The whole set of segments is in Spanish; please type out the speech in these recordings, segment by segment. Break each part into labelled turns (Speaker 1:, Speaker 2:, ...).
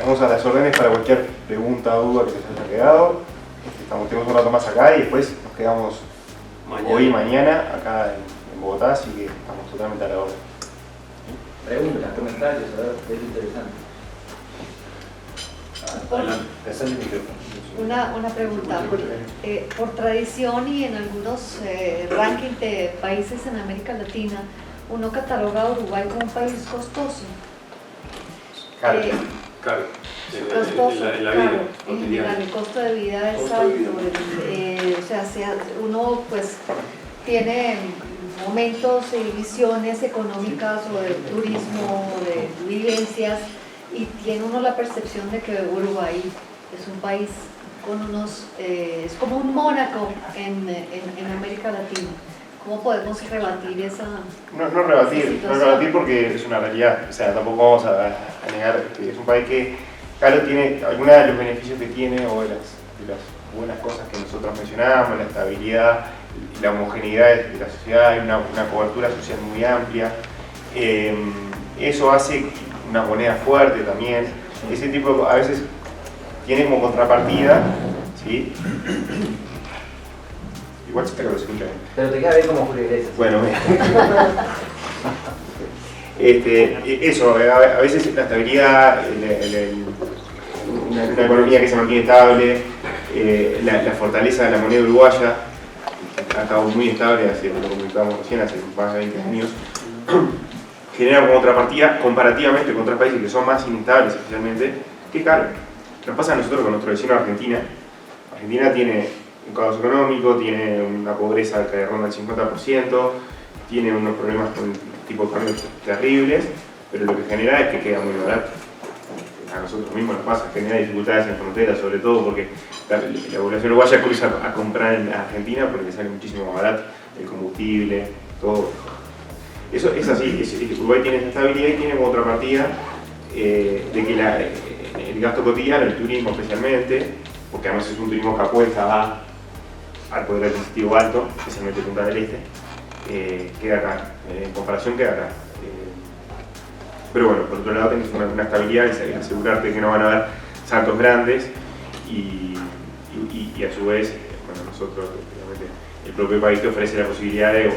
Speaker 1: estamos a las órdenes para cualquier pregunta o duda que les haya quedado. Tenemos un rato más acá y después nos quedamos hoy y mañana acá en Bogotá, así que estamos totalmente a la orden.
Speaker 2: Preguntas, comentarios, a ver, es interesante.
Speaker 3: Una pregunta. Por tradición y en algunos rankings de países en América Latina, uno cataloga a Uruguay como un país costoso.
Speaker 1: Caro.
Speaker 3: Costoso,
Speaker 4: En la
Speaker 3: claro.
Speaker 4: vida
Speaker 3: En
Speaker 4: cotidiana.
Speaker 3: general, el costo de vida es
Speaker 4: Costo de
Speaker 3: alto.
Speaker 4: vida.
Speaker 3: O sea, uno pues tiene momentos y visiones económicas o de turismo, o de vivencias, y tiene uno la percepción de que Uruguay es un país con unos, es como un Mónaco en América Latina. ¿Cómo podemos rebatir esa
Speaker 1: No rebatir
Speaker 3: situación?
Speaker 1: porque es una realidad, o sea, tampoco vamos a negar que es un país que, claro, tiene algunos de los beneficios que tiene o de las buenas cosas que nosotros mencionábamos, la estabilidad, la homogeneidad de la sociedad, hay una cobertura social muy amplia, eso hace una moneda fuerte también, ese tipo a veces tiene como contrapartida, ¿sí? Igual espero que lo escuchen.
Speaker 2: Pero te queda bien como Julio Iglesias.
Speaker 1: Bueno, eso, a veces la estabilidad, una economía que se mantiene estable, la fortaleza de la moneda uruguaya, que ha estado muy estable, lo comentábamos recién, hace más de 20 años, genera como contrapartida comparativamente con otros países que son más inestables especialmente, que caro. Nos pasa a nosotros con nuestro vecino Argentina. Argentina tiene un caos económico, tiene una pobreza que ronda el 50%, tiene unos problemas con tipo económicos terribles, pero lo que genera es que queda muy barato. A nosotros mismos nos pasa, genera dificultades en fronteras, sobre todo porque la población uruguaya cruza a comprar en Argentina porque sale muchísimo más barato el combustible, todo. Eso es así, Uruguay tiene esa estabilidad y tiene como contrapartida de que el gasto cotidiano, el turismo especialmente, porque además es un turismo que apuesta al poder adquisitivo alto, especialmente Punta del Este, queda acá, en comparación queda acá. Pero bueno, por otro lado tenés una estabilidad y asegurarte que no van a haber saltos grandes y a su vez, bueno, nosotros, obviamente, el propio país te ofrece la posibilidad de...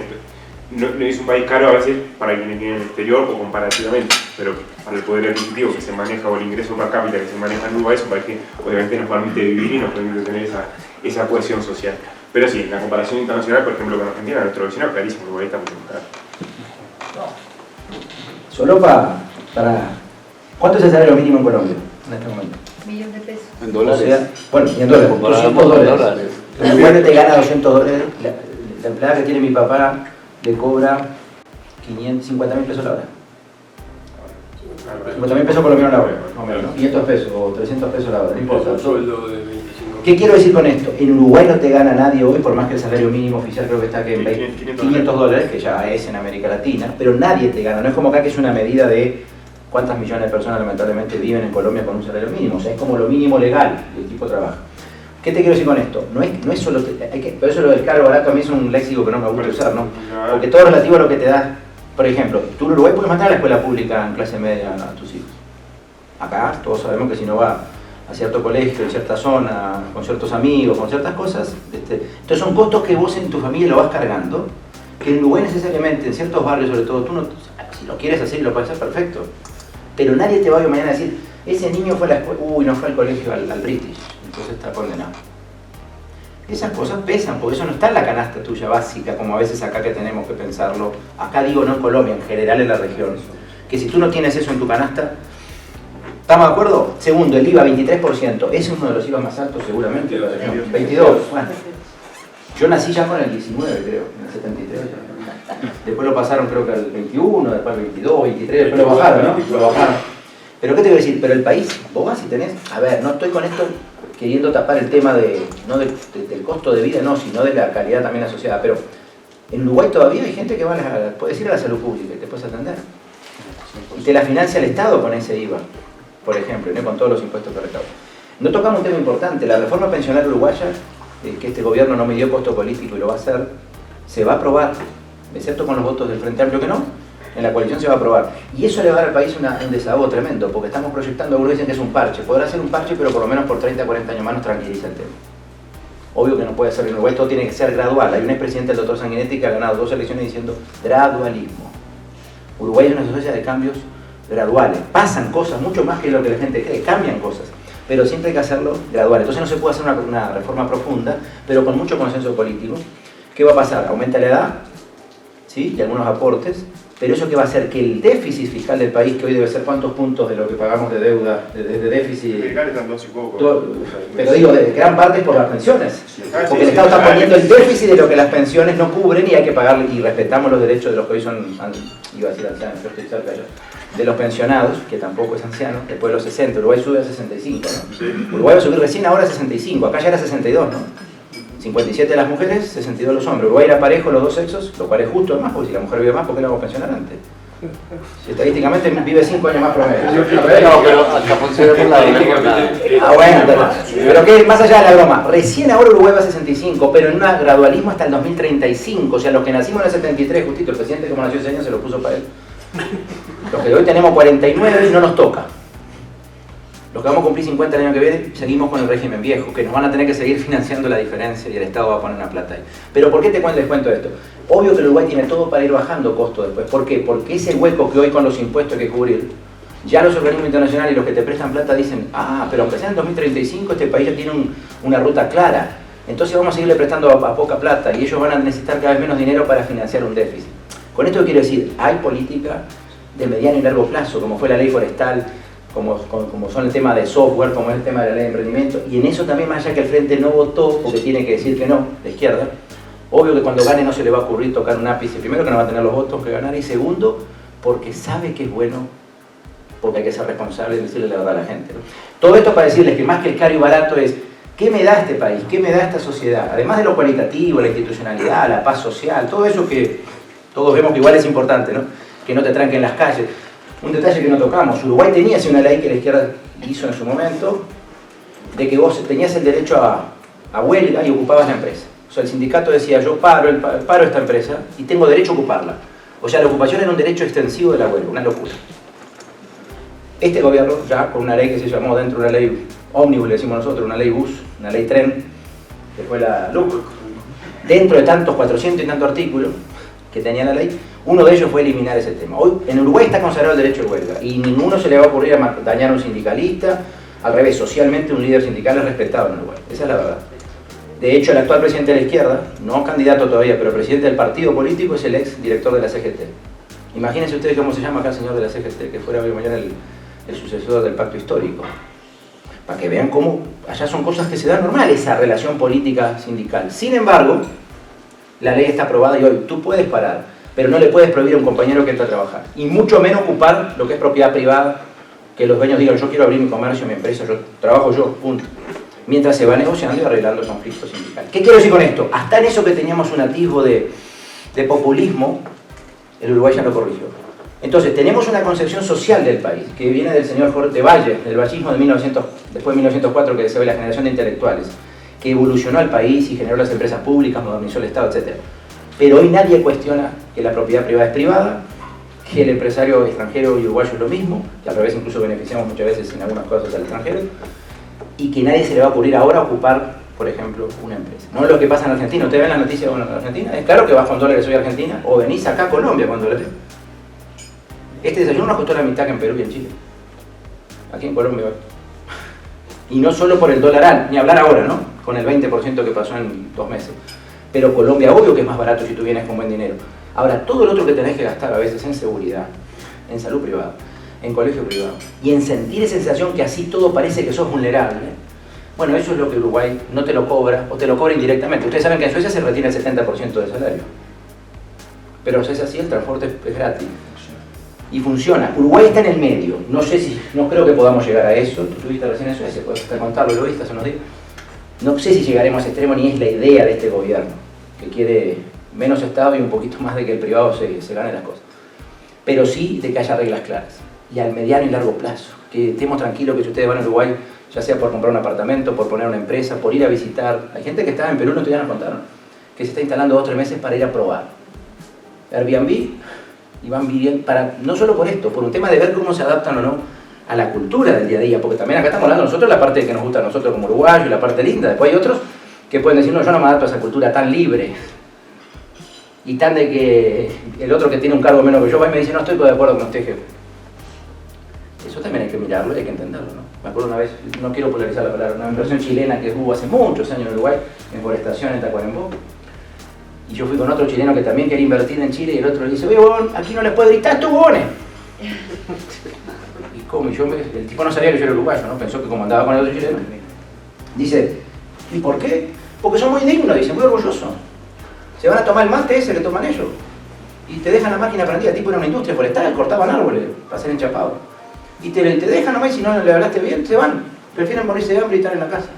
Speaker 1: No es un país caro a veces para quienes vienen del exterior o comparativamente, pero para el poder adquisitivo que se maneja o el ingreso per cápita que se maneja en Uruguay es un país que obviamente nos permite vivir y nos permite tener esa cohesión social. Pero sí, en la comparación internacional, por ejemplo, con Argentina, nuestro vecino, clarísimo, Uruguay está mucho más caro.
Speaker 2: Solo para... ¿Cuánto es el salario mínimo en Colombia en este momento?
Speaker 3: $1.000.000 de pesos.
Speaker 4: En dólares.
Speaker 2: O sea, bueno, y en dólares, $200. En Uruguay te gana $200. La empleada que tiene mi papá le cobra 50.000 pesos la hora. 50.000 pesos colombianos la hora, más o menos, ¿no? 500 pesos o 300 pesos la hora, no importa.
Speaker 4: Un sueldo de 25.000.
Speaker 2: ¿Qué quiero decir con esto? En Uruguay no te gana nadie hoy, por más que el salario mínimo oficial creo que está que en $500, que ya es en América Latina, pero nadie te gana. No es como acá que es una medida de cuántas millones de personas lamentablemente viven en Colombia con un salario mínimo. O sea, es como lo mínimo legal del tipo de trabajo. ¿Qué te quiero decir con esto? No es solo... Pero eso lo del caro barato a mí es un léxico que no me gusta usar, ¿no? Porque todo relativo a lo que te da... Por ejemplo, tú en Uruguay puedes mandar a la escuela pública en clase media a tus hijos. Acá todos sabemos que si no va a cierto colegio, en cierta zona, con ciertos amigos, con ciertas cosas, entonces son costos que vos en tu familia lo vas cargando, que en Uruguay necesariamente, en ciertos barrios sobre todo, tú no, si lo quieres hacer y lo puedes hacer, perfecto. Pero nadie te va a mañana a decir, ese niño fue a la escuela, no fue al colegio, al British, entonces está condenado. Esas cosas pesan, porque eso no está en la canasta tuya básica, como a veces acá que tenemos que pensarlo. Acá digo, no en Colombia, en general en la región. Que si tú no tienes eso en tu canasta, ¿estamos de acuerdo? Segundo, el IVA 23%, ese es uno de los IVA más altos seguramente de la región. 22, bueno. Yo nací ya con el 19, creo, en el 73. Después lo pasaron creo que al 21, después al 22, 23, después lo bajaron, ¿no? Lo bajaron. Pero ¿qué te voy a decir? Pero el país, vos vas y tenés... A ver, no estoy con esto queriendo tapar el tema no del costo de vida, no, sino de la calidad también asociada. Pero en Uruguay todavía hay gente que puedes ir a la salud pública y te puedes atender. Y te la financia el Estado con ese IVA, por ejemplo, ¿no? Con todos los impuestos que recauda. No tocamos un tema importante, la reforma pensional uruguaya, que este gobierno no midió costo político y lo va a hacer, se va a aprobar, excepto con los votos del Frente Amplio que no, en la coalición se va a aprobar. Y eso le va a dar al país un desahogo tremendo, porque estamos proyectando, algunos dicen que es un parche. Podrá ser un parche, pero por lo menos por 30, 40 años más nos tranquiliza el tema. Obvio que no puede ser en Uruguay, todo tiene que ser gradual. Hay un expresidente, el doctor Sanguinetti, que ha ganado 2 elecciones diciendo gradualismo. Uruguay es una sociedad de cambios graduales. Pasan cosas, mucho más que lo que la gente cree, cambian cosas. Pero siempre hay que hacerlo gradual. Entonces no se puede hacer una reforma profunda, pero con mucho consenso político. ¿Qué va a pasar? Aumenta la edad, ¿sí? Y algunos aportes, pero eso que va a hacer que el déficit fiscal del país, que hoy debe ser cuántos puntos de lo que pagamos de deuda, de déficit...
Speaker 1: Están 2 y poco.
Speaker 2: Pero digo, de gran parte es por las pensiones. Porque el Estado está poniendo el déficit de lo que las pensiones no cubren y hay que pagarle, y respetamos los derechos de los que hoy son, iba a decir ancianos, yo estoy cerca ya, de los pensionados, que tampoco es anciano, después de los 60, Uruguay sube a 65, ¿no? Sí. Uruguay va a subir recién ahora a 65, acá ya era 62, ¿no? 57 las mujeres, 62 los hombres. Uruguay era parejo los dos sexos, lo cual es justo además, porque si la mujer vive más, ¿por qué la vamos a pensionar antes? Si estadísticamente vive 5 años más promedio.
Speaker 4: No, pero acá funciona por la
Speaker 2: bueno, pero que más allá de la broma, recién ahora Uruguay va a 65, pero en un gradualismo hasta el 2035, o sea, los que nacimos en el 73, justito, el presidente como nació ese año se lo puso para él. Los que hoy tenemos 49 no nos toca. Los que vamos a cumplir 50 el año que viene, seguimos con el régimen viejo, que nos van a tener que seguir financiando la diferencia y el Estado va a poner una plata ahí. Pero ¿por qué les cuento esto? Obvio que el Uruguay tiene todo para ir bajando costo después. ¿Por qué? Porque ese hueco que hoy con los impuestos hay que cubrir, ya los organismos internacionales y los que te prestan plata dicen, pero aunque sea en 2035 este país ya tiene una ruta clara. Entonces vamos a seguirle prestando a poca plata y ellos van a necesitar cada vez menos dinero para financiar un déficit. Con esto quiero decir, hay política de mediano y largo plazo, como fue la ley forestal, como son el tema de software, como es el tema de la ley de emprendimiento, y en eso también, más allá que el Frente no votó, porque tiene que decir que no, la izquierda, obvio que cuando gane no se le va a ocurrir tocar un ápice, primero que no va a tener los votos que ganar, y segundo, porque sabe que es bueno, porque hay que ser responsable y decirle la verdad a la gente, ¿no? Todo esto para decirles que más que el caro y barato es, ¿qué me da este país? ¿Qué me da esta sociedad? Además de lo cualitativo, la institucionalidad, la paz social, todo eso que todos vemos que igual es importante, ¿no? Que no te tranquen las calles. Un detalle que no tocamos, Uruguay tenía así una ley que la izquierda hizo en su momento, de que vos tenías el derecho a huelga y ocupabas la empresa. O sea, el sindicato decía, yo paro esta empresa y tengo derecho a ocuparla. O sea, la ocupación era un derecho extensivo de la huelga, una locura. Este gobierno, ya con una ley que se llamó dentro de una ley ómnibus, le decimos nosotros, una ley bus, una ley tren, que fue la LUC, dentro de tantos 400 y tantos artículos que tenía la ley, uno de ellos fue eliminar ese tema. Hoy en Uruguay está consagrado el derecho de huelga y ninguno se le va a ocurrir a dañar a un sindicalista. Al revés, socialmente un líder sindical es respetado en Uruguay, esa es la verdad. De hecho, el actual presidente de la izquierda, no candidato todavía, pero presidente del partido político, es el ex director de la CGT. Imagínense ustedes cómo se llama acá el señor de la CGT, que fuera hoy mañana el sucesor del pacto histórico. Para que vean cómo allá son cosas que se dan normal, esa relación política sindical. Sin embargo, la ley está aprobada y hoy tú puedes parar, pero no le puedes prohibir a un compañero que entra a trabajar. Y mucho menos ocupar lo que es propiedad privada, que los dueños digan, yo quiero abrir mi comercio, mi empresa, yo trabajo yo, punto. Mientras se va negociando y arreglando el conflicto sindical. ¿Qué quiero decir con esto? Hasta en eso que teníamos un atisbo de populismo, el Uruguay ya lo corrigió. Entonces, tenemos una concepción social del país, que viene del señor Jorge Valle, del vallismo de después de 1904, que se ve la generación de intelectuales, que evolucionó al país y generó las empresas públicas, modernizó el Estado, etc. Pero hoy nadie cuestiona que la propiedad privada es privada, que el empresario extranjero y uruguayo es lo mismo, que al revés incluso beneficiamos muchas veces en algunas cosas al extranjero, y que nadie se le va a ocurrir ahora ocupar, por ejemplo, una empresa. No es lo que pasa en Argentina. ¿Ustedes ven las noticias en Argentina? Es claro que vas con dólares hoy a Argentina, o venís acá a Colombia con dólares. Este desayuno nos costó la mitad que en Perú y en Chile. Aquí en Colombia. Y no solo por el dólar, ni hablar ahora, ¿no? Con el 20% que pasó en 2 meses. Pero Colombia, obvio que es más barato si tú vienes con buen dinero. Ahora, todo lo otro que tenés que gastar a veces en seguridad, en salud privada, en colegio privado, y en sentir esa sensación que así todo parece que sos vulnerable, bueno, eso es lo que Uruguay no te lo cobra, o te lo cobra indirectamente. Ustedes saben que en Suecia se retira el 70% del salario. Pero si es así, el transporte es gratis. Y funciona. Uruguay está en el medio. No creo que podamos llegar a eso. Tú estuviste recién en Suecia, puedes contarlo, lo viste hace unos días. No sé si llegaremos a ese extremo, ni es la idea de este gobierno, que quiere menos Estado y un poquito más de que el privado se gane las cosas. Pero sí de que haya reglas claras. Y al mediano y largo plazo. Que estemos tranquilos que si ustedes van a Uruguay, ya sea por comprar un apartamento, por poner una empresa, por ir a visitar. Hay gente que estaba en Perú, no te ya nos contaron, que se está instalando 2 o 3 meses para ir a probar. Airbnb, y van viviendo, no solo por esto, por un tema de ver cómo se adaptan o no a la cultura del día a día, porque también acá estamos hablando nosotros la parte que nos gusta a nosotros como uruguayos, la parte linda, después hay otros que pueden decir, no, yo no me adapto a esa cultura tan libre, y tan de que el otro que tiene un cargo menos que yo va y me dice, no estoy de acuerdo con usted, jefe. Eso también hay que mirarlo y hay que entenderlo, ¿no? Me acuerdo una vez, no quiero polarizar la palabra, una inversión chilena que hubo hace muchos años en Uruguay, en forestación en Tacuarembó, y yo fui con otro chileno que también quería invertir en Chile, y el otro le dice, oye, bon, aquí no les puedo gritar, tú, bones. Y como el tipo no sabía que yo era uruguayo, ¿no? Pensó que como andaba con el otro chileno. Dice, ¿y por qué? Porque son muy dignos, dice, muy orgullosos. Se van a tomar el mate ese que toman ellos. Y te dejan la máquina prendida, tipo era una industria forestal, cortaban árboles para ser enchapados. Y te dejan nomás y si no le hablaste bien, se van. Prefieren morirse de hambre y estar en la casa.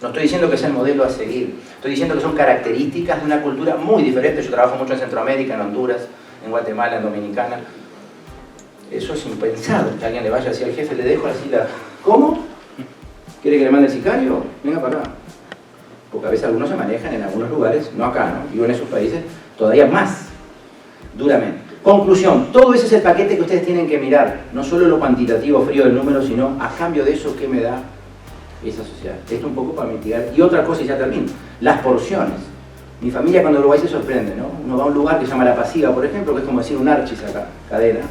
Speaker 2: No estoy diciendo que sea el modelo a seguir. Estoy diciendo que son características de una cultura muy diferente. Yo trabajo mucho en Centroamérica, en Honduras, en Guatemala, en Dominicana. Eso es impensado, que alguien le vaya así al jefe, le dejo así la... ¿Cómo? ¿Quiere que le mande el sicario? Venga para acá. Porque a veces algunos se manejan en algunos lugares, no acá, ¿no? Vivo en esos países todavía más duramente. Conclusión, todo ese es el paquete que ustedes tienen que mirar, no solo lo cuantitativo frío del número, sino a cambio de eso, ¿qué me da esa sociedad? Esto un poco para mitigar. Y otra cosa, y ya termino, las porciones. Mi familia cuando Uruguay se sorprende, ¿no? Uno va a un lugar que se llama La Pasiga, por ejemplo, que es como decir un Archis acá, cadena,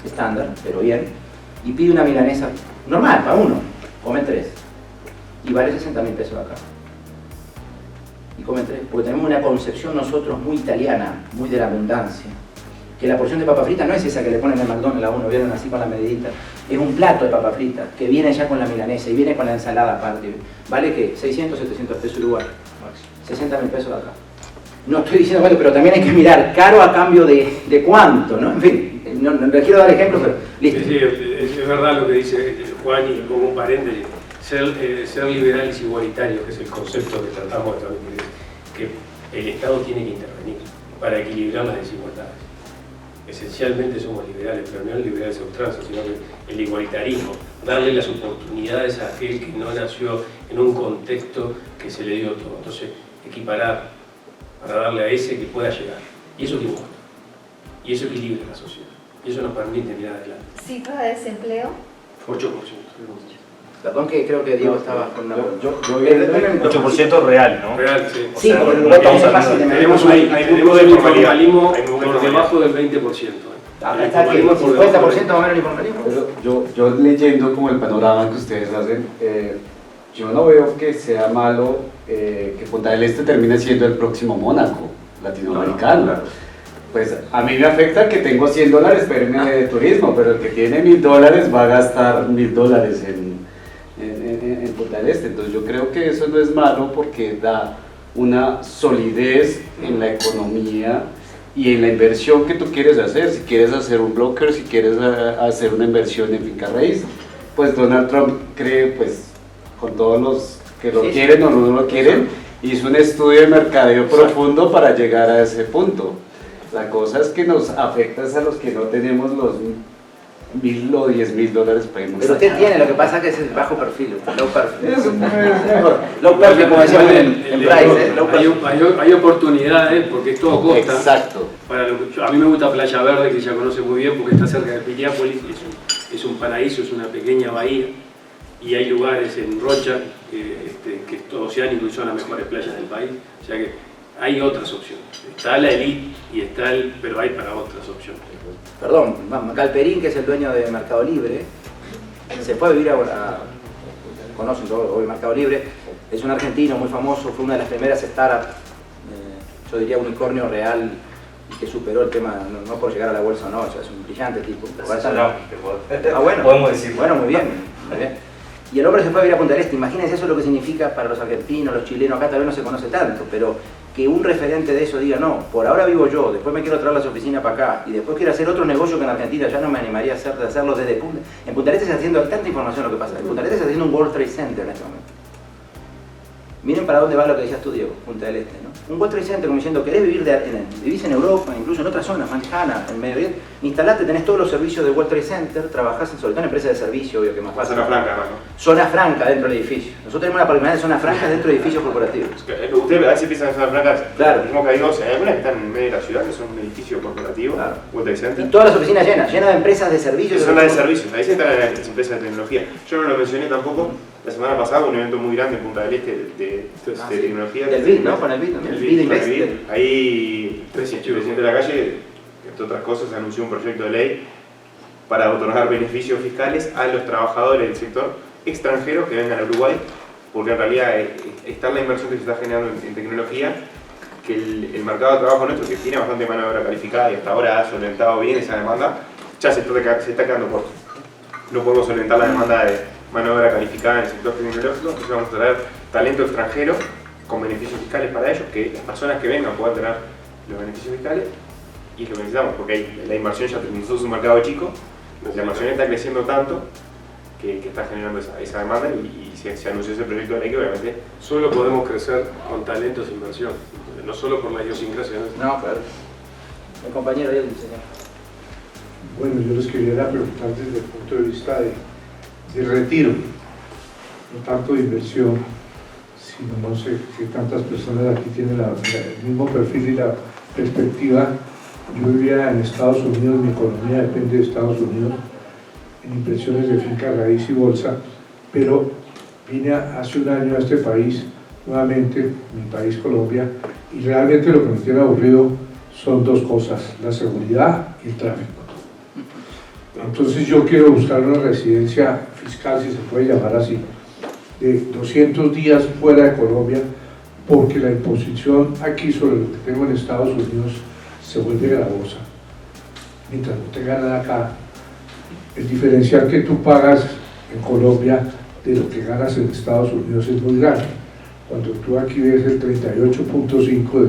Speaker 2: estándar, pero bien, y pide una milanesa normal, para uno, comen 3, y vale 60.000 pesos acá. Y comen 3, porque tenemos una concepción nosotros muy italiana, muy de la abundancia, que la porción de papa frita no es esa que le ponen en el McDonald's a uno, vieron así con la medidita, es un plato de papa frita, que viene ya con la milanesa y viene con la ensalada aparte, ¿vale qué? 600, 700 pesos Uruguay, 60.000 pesos acá. No estoy diciendo, bueno, pero también hay que mirar caro a cambio de cuánto, ¿no? En fin, no les quiero dar ejemplos, pero listo.
Speaker 5: Sí, es verdad lo que dice Juan, y como un paréntesis, ser liberales igualitarios, que es el concepto que tratamos de transmitir, que el Estado tiene que intervenir para equilibrar las desigualdades. Esencialmente somos liberales, pero no el liberales a ultranza, sino que el igualitarismo, darle las oportunidades a aquel que no nació en un contexto que se le dio todo. Entonces, equiparar para darle a ese que pueda llegar. Y eso iguala. Y eso equilibra la sociedad. Y eso nos permite mirar adelante.
Speaker 3: ¿Cifra de desempleo?
Speaker 5: 8%.
Speaker 2: Perdón que creo que Diego estaba con una...
Speaker 6: Yo vi el 8% real, ¿no?
Speaker 5: Real, sí.
Speaker 2: Sí,
Speaker 6: sea,
Speaker 2: porque
Speaker 6: no
Speaker 2: no
Speaker 6: estamos
Speaker 2: es
Speaker 6: hablando
Speaker 2: fácil de medir.
Speaker 5: Tenemos el informalismo por debajo del 20%.
Speaker 2: Está aquí, 50% más o menos el informalismo.
Speaker 4: Yo leyendo como el panorama que ustedes hacen, yo no veo que sea malo que Punta del Este termine siendo el próximo Mónaco latinoamericano.
Speaker 6: Claro.
Speaker 4: Pues a mí me afecta que tengo $100 para irme de turismo, pero el que tiene $1.000 va a gastar $1.000 en Punta del Este. Entonces yo creo que eso no es malo porque da una solidez en la economía y en la inversión que tú quieres hacer. Si quieres hacer un broker, si quieres hacer una inversión en finca raíz, pues Donald Trump cree, pues con todos los que lo quieren o no lo quieren, hizo un estudio de mercadeo profundo para llegar a ese punto. La cosa es que nos afecta a los que no tenemos los $1.000 o $10.000 para irnos.
Speaker 2: Pero usted tiene, lo que pasa es que es el bajo perfil, low perfil. Es mejor. Low perfil, como decíamos en Price, low perfil.
Speaker 5: Hay oportunidades porque es todo costa.
Speaker 4: Exacto.
Speaker 5: Para lo que, a mí me gusta Playa Verde, que ya conoce muy bien porque está cerca de Piriápolis, es un paraíso, es una pequeña bahía, y hay lugares en Rocha que es todo oceánico y son las mejores playas del país. O sea que hay otras opciones. Está la elite y está pero hay para otras opciones.
Speaker 2: Perdón, Macalperín, que es el dueño de Mercado Libre, se fue a vivir conocen todo hoy Mercado Libre, es un argentino muy famoso, fue una de las primeras startups, yo diría unicornio real, que superó el tema, no por llegar a la bolsa o no, o sea, es un brillante tipo. Bueno,
Speaker 6: podemos decir.
Speaker 2: Bueno, muy bien, muy bien. Y el hombre se fue a vivir a Punta del Este. Imagínense eso lo que significa para los argentinos, los chilenos, acá tal vez no se conoce tanto, pero que un referente de eso diga, no, por ahora vivo yo, después me quiero traer las oficinas para acá, y después quiero hacer otro negocio que en Argentina ya no me animaría a hacerlo desde Punta. En Punta del Este se está haciendo tanta información lo que pasa. En Punta del Este se está haciendo un World Trade Center en este momento. Miren para dónde va lo que decías tú, Diego, Punta del Este, ¿no? Un World Trade Center como diciendo, querés vivís en Europa, incluso en otras zonas más lejanas, en Medio Oriente, instalate, tenés todos los servicios del World Trade Center, trabajás sobre todo en empresas de servicio, obvio que más fácil.
Speaker 1: Zona franca, ¿no?
Speaker 2: Zona franca dentro del edificio. Nosotros tenemos una particularidad de zona franca dentro de edificios corporativos.
Speaker 1: Ustedes a veces piensan en zona franca,
Speaker 2: Claro.
Speaker 1: mismo que hay dos, hay algunas que están en medio de la ciudad, que son un edificio corporativo,
Speaker 2: Claro.
Speaker 1: World Trade Center.
Speaker 2: Y todas las oficinas llenas de empresas de servicios.
Speaker 1: Son las de servicios, ahí se están las empresas de tecnología. Yo no lo mencioné tampoco, la semana pasada un evento muy grande en Punta del Este de
Speaker 2: Sí.
Speaker 1: tecnología.
Speaker 2: Del BID, ¿no? Con el BID también.
Speaker 1: El
Speaker 2: BID
Speaker 1: BID,
Speaker 2: Invest.
Speaker 1: con el BID. Ahí el presidente de la calle, entre otras cosas, anunció un proyecto de ley para otorgar beneficios fiscales a los trabajadores del sector extranjero que vengan a Uruguay, porque en realidad está la inversión que se está generando en tecnología, que el mercado de trabajo nuestro, que tiene bastante mano de obra calificada y hasta ahora ha solventado bien esa demanda, ya se está quedando corto. No podemos solventar la demanda de mano de obra calificada en el sector tecnológico, entonces vamos a traer talento extranjero con beneficios fiscales para ellos, que las personas que vengan puedan tener los beneficios fiscales, y es lo que necesitamos, porque la inversión ya nosotros es un mercado chico, la inversión está creciendo tanto que está generando esa demanda y se anunció ese proyecto de ley que obviamente
Speaker 5: Solo podemos crecer con talentos e inversión, no solo por la idiosincrasia.
Speaker 2: No, claro. El compañero ahí, el señor.
Speaker 7: Bueno, yo les quería preguntar desde el punto de vista de retiro, no tanto de inversión, sino no sé qué tantas personas aquí tienen el mismo perfil y la perspectiva. Yo vivía en Estados Unidos, mi economía depende de Estados Unidos, en inversiones de finca, raíz y bolsa, pero vine hace un año a este país, nuevamente, mi país Colombia, y realmente lo que me tiene aburrido son dos cosas, la seguridad y el tráfico. Entonces yo quiero buscar una residencia fiscal, si se puede llamar así, de 200 días fuera de Colombia, porque la imposición aquí sobre lo que tengo en Estados Unidos se vuelve gravosa. Mientras no tenga nada acá, el diferencial que tú pagas en Colombia de lo que ganas en Estados Unidos es muy grande. Cuando tú aquí ves el 38.5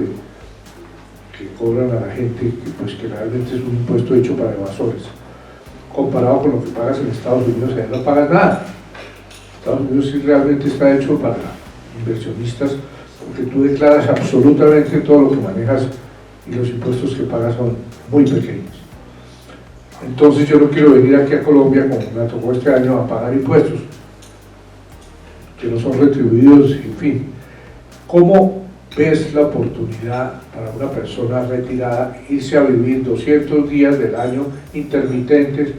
Speaker 7: que cobran a la gente, que realmente es un impuesto hecho para evasores, comparado con lo que pagas en Estados Unidos, allá no pagas nada. Estados Unidos sí realmente está hecho para inversionistas, porque tú declaras absolutamente todo lo que manejas y los impuestos que pagas son muy pequeños. Entonces yo no quiero venir aquí a Colombia, como me tocó este año, a pagar impuestos que no son retribuidos, en fin. ¿Cómo ves la oportunidad para una persona retirada irse a vivir 200 días del año intermitentes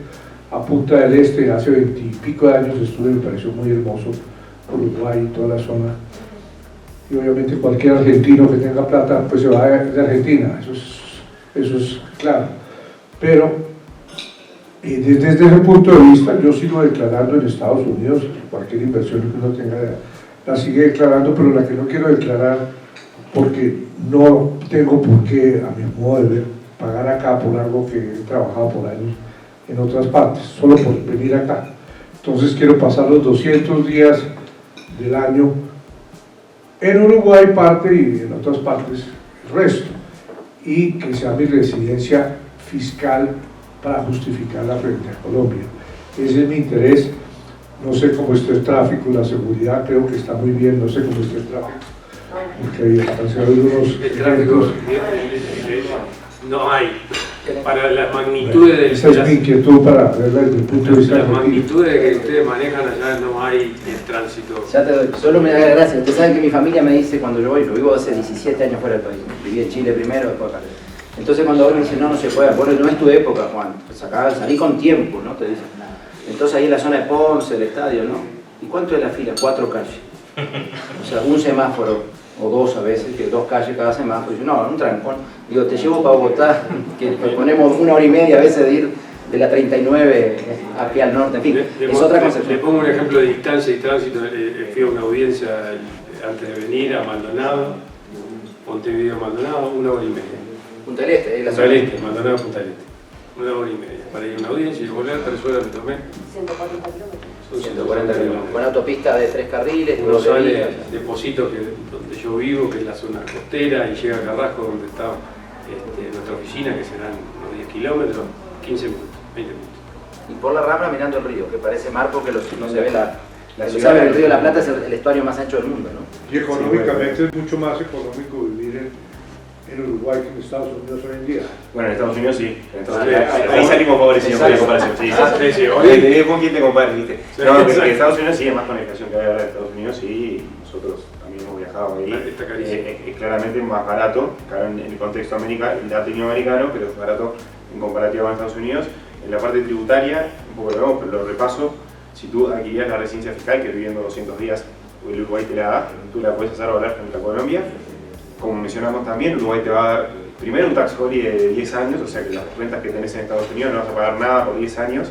Speaker 7: a Punta del Este? Hace 20 y pico de años estuve, me pareció muy hermoso, Uruguay y toda la zona. Y obviamente cualquier argentino que tenga plata pues se va de Argentina, eso es claro. Pero desde ese punto de vista yo sigo declarando en Estados Unidos, cualquier inversión que uno tenga la sigue declarando, pero la que no quiero declarar porque no tengo por qué, a mi modo de ver, pagar acá por algo que he trabajado por años en otras partes, solo por venir acá. Entonces quiero pasar los 200 días del año en Uruguay parte y en otras partes el resto, y que sea mi residencia fiscal para justificarla frente a Colombia. Ese es mi interés. No sé cómo está el tráfico, la seguridad creo que está muy bien, no sé cómo está el tráfico, porque hay unos
Speaker 5: El tráfico no hay. Para las magnitudes del
Speaker 7: esa es mi inquietud para verla desde el punto de vista
Speaker 5: las
Speaker 7: del retiro.
Speaker 5: magnitudes que ustedes manejan allá no hay tránsito.
Speaker 2: Ya te doy, solo me da gracia. Ustedes saben que mi familia me dice cuando yo voy, yo vivo hace 17 años fuera del país, viví en Chile primero, después acá. Entonces cuando ahora me dicen, no se puede, bueno, no es tu época, Juan, pues acá salí con tiempo, ¿no? Te dicen. Entonces ahí en la zona de Ponce, el estadio, ¿no? ¿Y cuánto es la fila? 4 calles. O sea, un semáforo, o 2 a veces, que 2 calles cada semáforo. Y yo, no, un trancón. Digo, te llevo para Bogotá, que ponemos 1 hora y media a veces de ir de la 39 aquí al norte, en fin, es otra concepción.
Speaker 5: Le pongo un ejemplo de distancia y tránsito. Fui a una audiencia antes de venir a Maldonado, Montevideo Maldonado, 1 hora y media.
Speaker 2: Punta del Este, la
Speaker 5: Punta del Este, Maldonado, Punta del Este. 1 hora y media. Para ir a una audiencia y volver, 3 horas me tomé.
Speaker 3: 140 kilómetros.
Speaker 5: Son
Speaker 2: 140 kilómetros. Con autopista de 3 carriles,
Speaker 5: Uno sale
Speaker 2: vías.
Speaker 5: de Pocito, donde yo vivo, que es la zona costera, y llega a Carrasco, donde está nuestra oficina, que serán unos 10 kilómetros, 15 minutos, 20 minutos.
Speaker 2: Y por la Rambla mirando el río, que parece mar porque no se ve
Speaker 1: La
Speaker 2: Usted
Speaker 1: ciudad,
Speaker 2: sabe, el Río de la Plata es el estuario más ancho del mundo, ¿no?
Speaker 7: Y económicamente es mucho más económico vivir en Uruguay que en Estados Unidos hoy en día.
Speaker 1: Bueno, en Estados Unidos sí.
Speaker 5: Sí,
Speaker 1: Ahí salimos favorecidos por la comparación. Sí,
Speaker 5: Sí, sí,
Speaker 1: Oye, ¿con quién te comparas, viste?
Speaker 5: Sí,
Speaker 1: No,
Speaker 5: exacto.
Speaker 1: en Estados Unidos sí hay más conexión que hay ahora en Estados Unidos, sí, nosotros también hemos viajado ahí.
Speaker 5: Está carísimo.
Speaker 1: Es claramente más barato, claro, en el contexto latinoamericano, pero es barato en comparativa con Estados Unidos. En la parte tributaria, un poco lo vemos, pero lo repaso. Si tú adquirías la residencia fiscal, que viviendo 200 días, el Uruguay te la da, tú la puedes hacer valer frente a Colombia. Como mencionamos también, Uruguay te va a dar primero un tax holiday de 10 años, o sea que las rentas que tenés en Estados Unidos no vas a pagar nada por 10 años.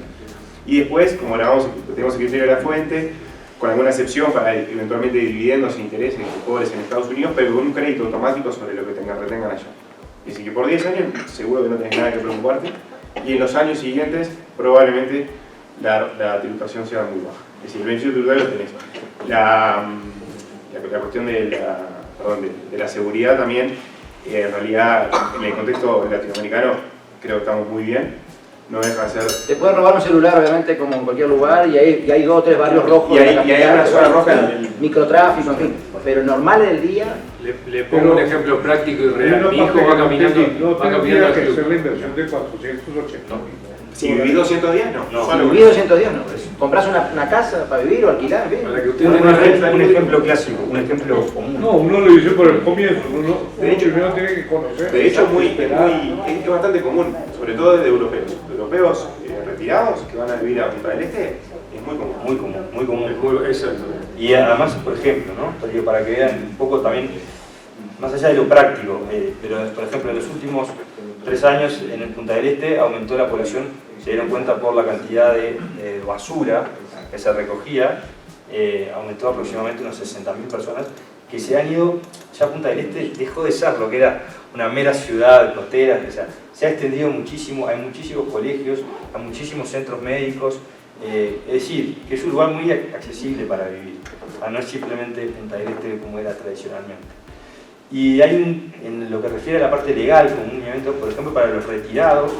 Speaker 1: Y después, como tenemos el criterio de la fuente, con alguna excepción para eventualmente dividendos e intereses que cobres en Estados Unidos, pero con un crédito automático sobre lo que retengan allá. Y así que por 10 años seguro que no tenés nada que preocuparte, y en los años siguientes probablemente la tributación sea muy baja. Es decir, el beneficio tributario lo tenés. La cuestión de la seguridad también, en realidad en el contexto latinoamericano creo que estamos muy bien. No deja de ser...
Speaker 2: Te pueden robar un celular, obviamente, como en cualquier lugar, y hay 2 o 3 barrios rojos.
Speaker 1: Y hay una zona roja en el...
Speaker 2: Microtráfico, en fin. Pero normal en el día...
Speaker 5: Le pongo un ejemplo práctico y real.
Speaker 7: Uno
Speaker 5: Mi hijo va caminando
Speaker 7: no
Speaker 5: al
Speaker 7: tendría que
Speaker 5: club.
Speaker 7: hacer la inversión de 480.
Speaker 1: Si viví 200 días, no.
Speaker 2: Si vivís 200 días, no. Compras una casa para vivir o alquilar, en fin.
Speaker 5: Para que usted
Speaker 6: Un ejemplo clásico, un ejemplo común.
Speaker 7: No, uno lo dice por el comienzo, uno
Speaker 1: De hecho,
Speaker 7: primero tiene que conocer.
Speaker 1: De hecho,
Speaker 7: esperar.
Speaker 1: es bastante común, sobre todo de europeos. Europeos retirados que van a vivir a Punta del Este, es muy común.
Speaker 6: Muy común, muy común.
Speaker 5: Es muy- exacto.
Speaker 6: Y además, por ejemplo, ¿no? Digo, para que vean un poco también, más allá de lo práctico, pero por ejemplo en los últimos 3 años en el Punta del Este aumentó la población, se dieron cuenta por la cantidad de basura que se recogía, aumentó aproximadamente unas 60.000 personas que se han ido, ya Punta del Este dejó de ser lo que era una mera ciudad costera, o sea, se ha extendido muchísimo, hay muchísimos colegios, hay muchísimos centros médicos, es decir, que es un lugar muy accesible para vivir, no es simplemente Punta del Este como era tradicionalmente. Y hay en lo que refiere a la parte legal, como un evento, por ejemplo, para los retirados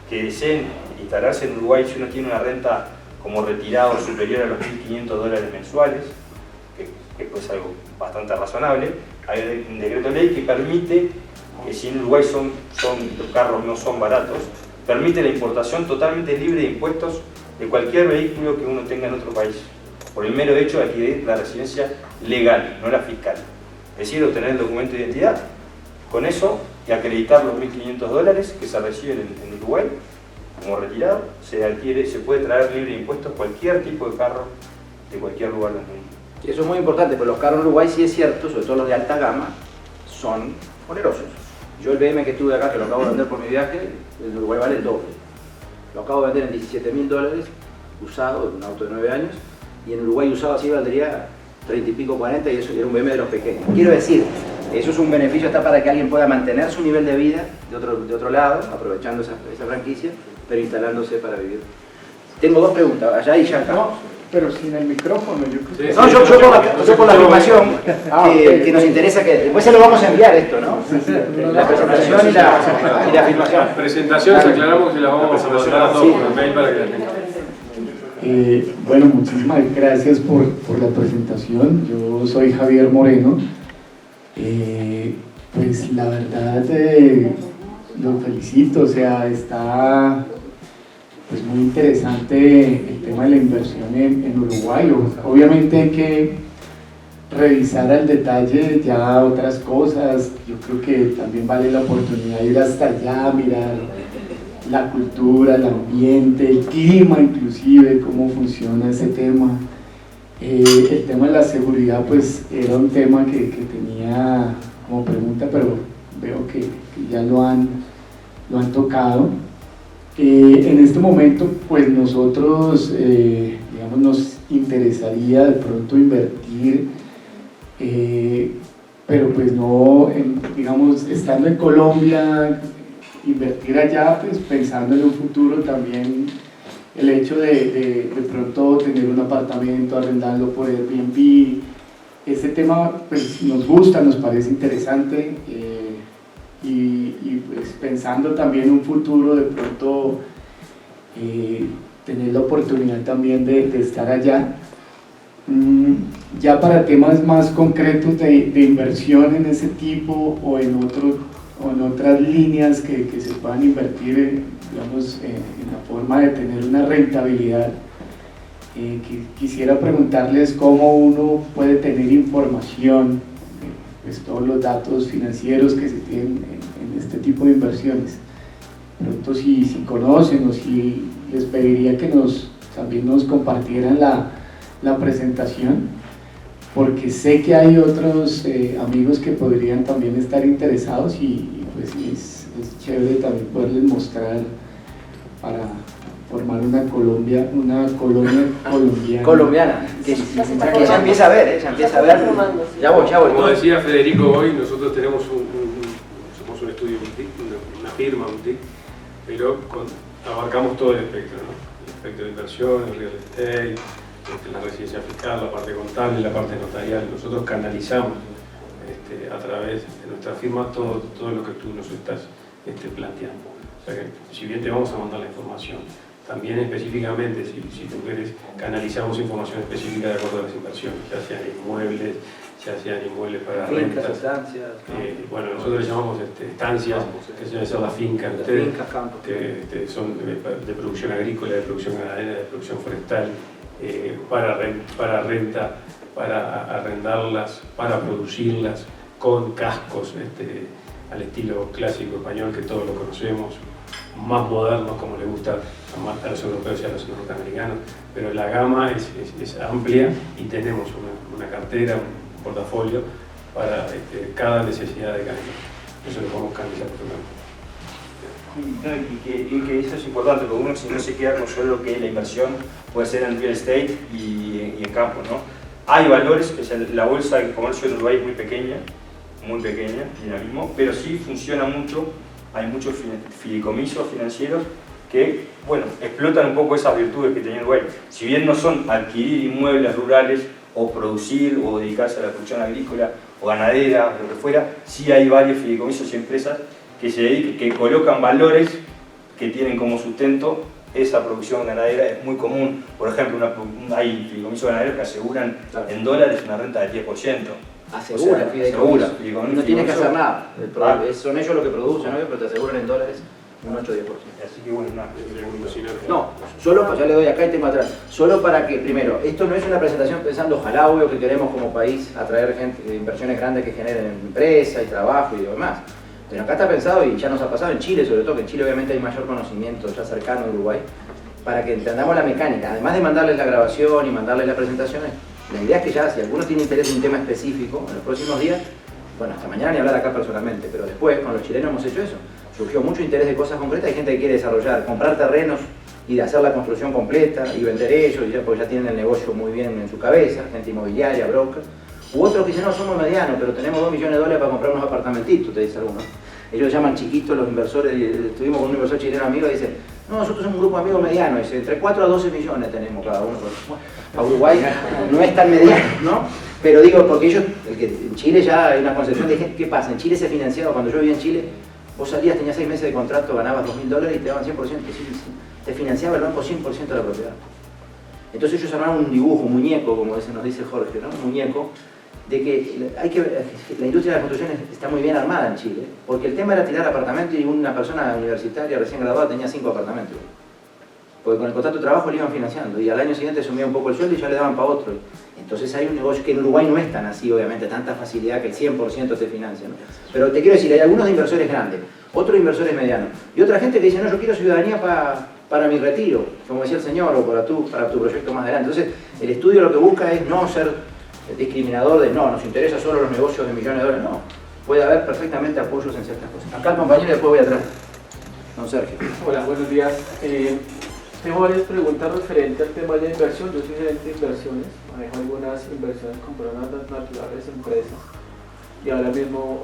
Speaker 6: que deseen instalarse en Uruguay, si uno tiene una renta como retirado superior a los $1.500 mensuales, que es algo bastante razonable, hay un decreto de ley que permite que si en Uruguay los carros no son baratos, permite la importación totalmente libre de impuestos de cualquier vehículo que uno tenga en otro país, por el mero hecho de adquirir la residencia legal, no la fiscal. Es decir, obtener el documento de identidad, con eso y acreditar los $1.500 que se reciben en Uruguay como retirado, se puede traer libre de impuestos cualquier tipo de carro de cualquier lugar del mundo.
Speaker 2: Y eso es muy importante, porque los carros en Uruguay sí es cierto, sobre todo los de alta gama, son onerosos. Yo el BM que tuve acá, que lo acabo de vender por mi viaje, en Uruguay vale el doble. Lo acabo de vender en $17.000 usado, un auto de 9 años, y en Uruguay usado así valdría 30 y pico, 40, y eso era un BM de los pequeños. Quiero decir, eso es un beneficio está para que alguien pueda mantener su nivel de vida de otro lado, aprovechando esa franquicia, pero instalándose para vivir. Tengo 2 preguntas, allá y ya acá.
Speaker 8: No, pero sin el micrófono, yo creo que...
Speaker 2: No, yo por la información que nos interesa, que después se lo vamos a enviar esto, ¿no? La presentación y la filmación.
Speaker 5: La presentación, se aclaramos que la vamos a mandar a todos por mail para que la tengan.
Speaker 8: Bueno, muchísimas gracias por la presentación. Yo soy Javier Moreno. Pues la verdad lo felicito, o sea, está pues muy interesante el tema de la inversión en Uruguay. Obviamente hay que revisar al detalle ya otras cosas. Yo creo que también vale la oportunidad de ir hasta allá, mirar la cultura, el ambiente, el clima inclusive, cómo funciona ese tema. El tema de la seguridad pues era un tema que tenía como pregunta, pero veo que ya lo han tocado. En este momento pues nosotros digamos, nos interesaría de pronto invertir, pero pues no, digamos, estando en Colombia, invertir allá, pues pensando en un futuro también, el hecho de pronto tener un apartamento, arrendarlo por Airbnb, ese tema pues nos gusta, nos parece interesante, y pues pensando también en un futuro de pronto tener la oportunidad también de estar allá. ya para temas más concretos de inversión en ese tipo o en otras líneas que se puedan invertir, digamos, en la forma de tener una rentabilidad, quisiera preguntarles cómo uno puede tener información, pues todos los datos financieros que se tienen en este tipo de inversiones. Pronto si conocen o si les pediría que también nos compartieran la presentación, porque sé que hay otros amigos que podrían también estar interesados y pues es chévere también poderles mostrar para formar una colonia colombiana.
Speaker 2: Que ya empieza a ver, ya voy.
Speaker 5: Como decía Federico hoy, nosotros tenemos somos un estudio boutique, una firma boutique, pero abarcamos todo el espectro, ¿no? El espectro de inversión, el real estate, la residencia fiscal, la parte contable, la parte notarial. Nosotros canalizamos a través de nuestra firma todo lo que tú nos estás planteando. O sea que, si bien te vamos a mandar la información, también específicamente, si tú quieres, canalizamos información específica de acuerdo a las inversiones, ya sean inmuebles para rentas,
Speaker 2: estancias.
Speaker 5: Bueno, nosotros le llamamos estancias, que suelen ser las fincas, que son de producción agrícola, de producción ganadera, de producción forestal, para renta, para arrendarlas, para producirlas, con cascos al estilo clásico español, que todos lo conocemos, más modernos, como le gusta a los europeos y a los norteamericanos, pero la gama es amplia y tenemos una cartera, un portafolio para cada necesidad de cada uno. Eso lo podemos canalizar perfectamente.
Speaker 6: Y que eso es importante, porque uno no se queda con solo lo que la inversión puede ser en real estate y en campo, ¿no? Hay valores, que la bolsa de comercio de Uruguay es muy pequeña, dinamismo, pero sí funciona mucho. Hay muchos fideicomisos financieros que, bueno, explotan un poco esas virtudes que tenía Uruguay. Si bien no son adquirir inmuebles rurales o producir o dedicarse a la producción agrícola o ganadera o lo que fuera, sí hay varios fideicomisos y empresas que colocan valores que tienen como sustento esa producción ganadera. Es muy común, por ejemplo, hay fideicomisos ganaderos que aseguran en dólares una renta del 10%.
Speaker 2: Asegura,
Speaker 6: asegura.
Speaker 2: No tienes que hacer nada. Son ellos los que producen, ¿no? Pero te aseguran en dólares un 8-10%.
Speaker 6: Así que bueno,
Speaker 2: no, solo, ya le doy acá y tengo atrás. Solo para que, primero, esto no es una presentación pensando, ojalá, obvio, que queremos como país atraer gente de inversiones grandes que generen empresa y trabajo y demás. Pero acá está pensado, y ya nos ha pasado en Chile, sobre todo, que en Chile obviamente hay mayor conocimiento ya cercano a Uruguay, para que entendamos la mecánica. Además de mandarles la grabación y mandarles las presentaciones, la idea es que ya, si alguno tiene interés en un tema específico, en los próximos días, bueno, hasta mañana ni hablar acá personalmente, pero después, con los chilenos hemos hecho eso. Surgió mucho interés de cosas concretas, hay gente que quiere desarrollar, comprar terrenos y de hacer la construcción completa y vender ellos, porque ya tienen el negocio muy bien en su cabeza, gente inmobiliaria, broker. U otros que dicen, no, somos medianos, pero tenemos $2 millones para comprar unos apartamentitos, te dice alguno. Ellos llaman chiquitos los inversores, estuvimos con un inversor chileno amigo y dice, no, nosotros somos un grupo de amigos medianos, dice, entre 4 a 12 millones tenemos cada uno. A Uruguay no es tan mediano, ¿no? Pero digo, porque ellos, en Chile ya hay una concepción de ¿qué pasa? En Chile se financiaba, cuando yo vivía en Chile, vos salías, tenías 6 meses de contrato, ganabas $2.000 y te daban 100%, te financiaba el banco 100% de la propiedad. Entonces ellos armaron un dibujo, un muñeco, como nos dice Jorge, ¿no? Un muñeco, de que la industria de la construcción está muy bien armada en Chile, porque el tema era tirar apartamentos y una persona universitaria recién graduada tenía 5 apartamentos. Porque con el contrato de trabajo le iban financiando y al año siguiente sumía un poco el sueldo y ya le daban para otro. Entonces hay un negocio que en Uruguay no es tan así, obviamente, tanta facilidad que el 100% te financia, ¿no? Pero te quiero decir, hay algunos inversores grandes, otros inversores medianos y otra gente que dice, no, yo quiero ciudadanía para mi retiro, como decía el señor, o para tu proyecto más adelante. Entonces el estudio lo que busca es no ser discriminador de no, nos interesa solo los negocios de millones de dólares, no. Puede haber perfectamente apoyos en ciertas cosas. Acá el compañero y después voy atrás. Don Sergio.
Speaker 9: Hola, buenos días. Tengo varias preguntas referentes al tema de la inversión. Yo soy gerente de inversiones, manejo algunas inversiones con personas naturales, empresas, y ahora mismo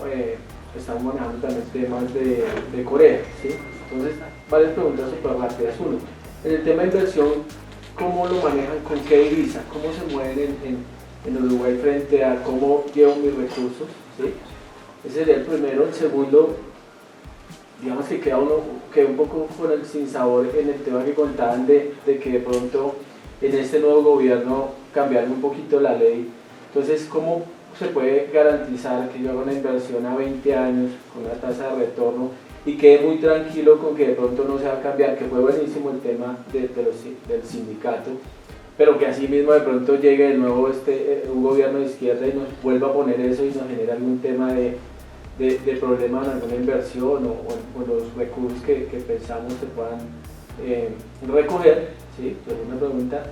Speaker 9: estamos manejando también temas de Corea, ¿sí? Entonces, varias preguntas súper rápidas. Uno, en el tema de inversión, ¿cómo lo manejan? ¿Con qué divisa? ¿Cómo se mueven en Uruguay frente a cómo llevo mis recursos? ¿Sí? Ese sería el primero. El segundo, digamos que queda un poco con el sinsabor en el tema que contaban de que de pronto en este nuevo gobierno cambiaron un poquito la ley Entonces, ¿cómo se puede garantizar que yo haga una inversión a 20 años con una tasa de retorno y quede muy tranquilo con que de pronto no se va a cambiar? Que fue buenísimo el tema del sindicato, pero que así mismo de pronto llegue de nuevo un gobierno de izquierda y nos vuelva a poner eso y nos genere algún tema de problema en alguna inversión o los recursos que pensamos se puedan recoger, ¿sí? Segunda pregunta.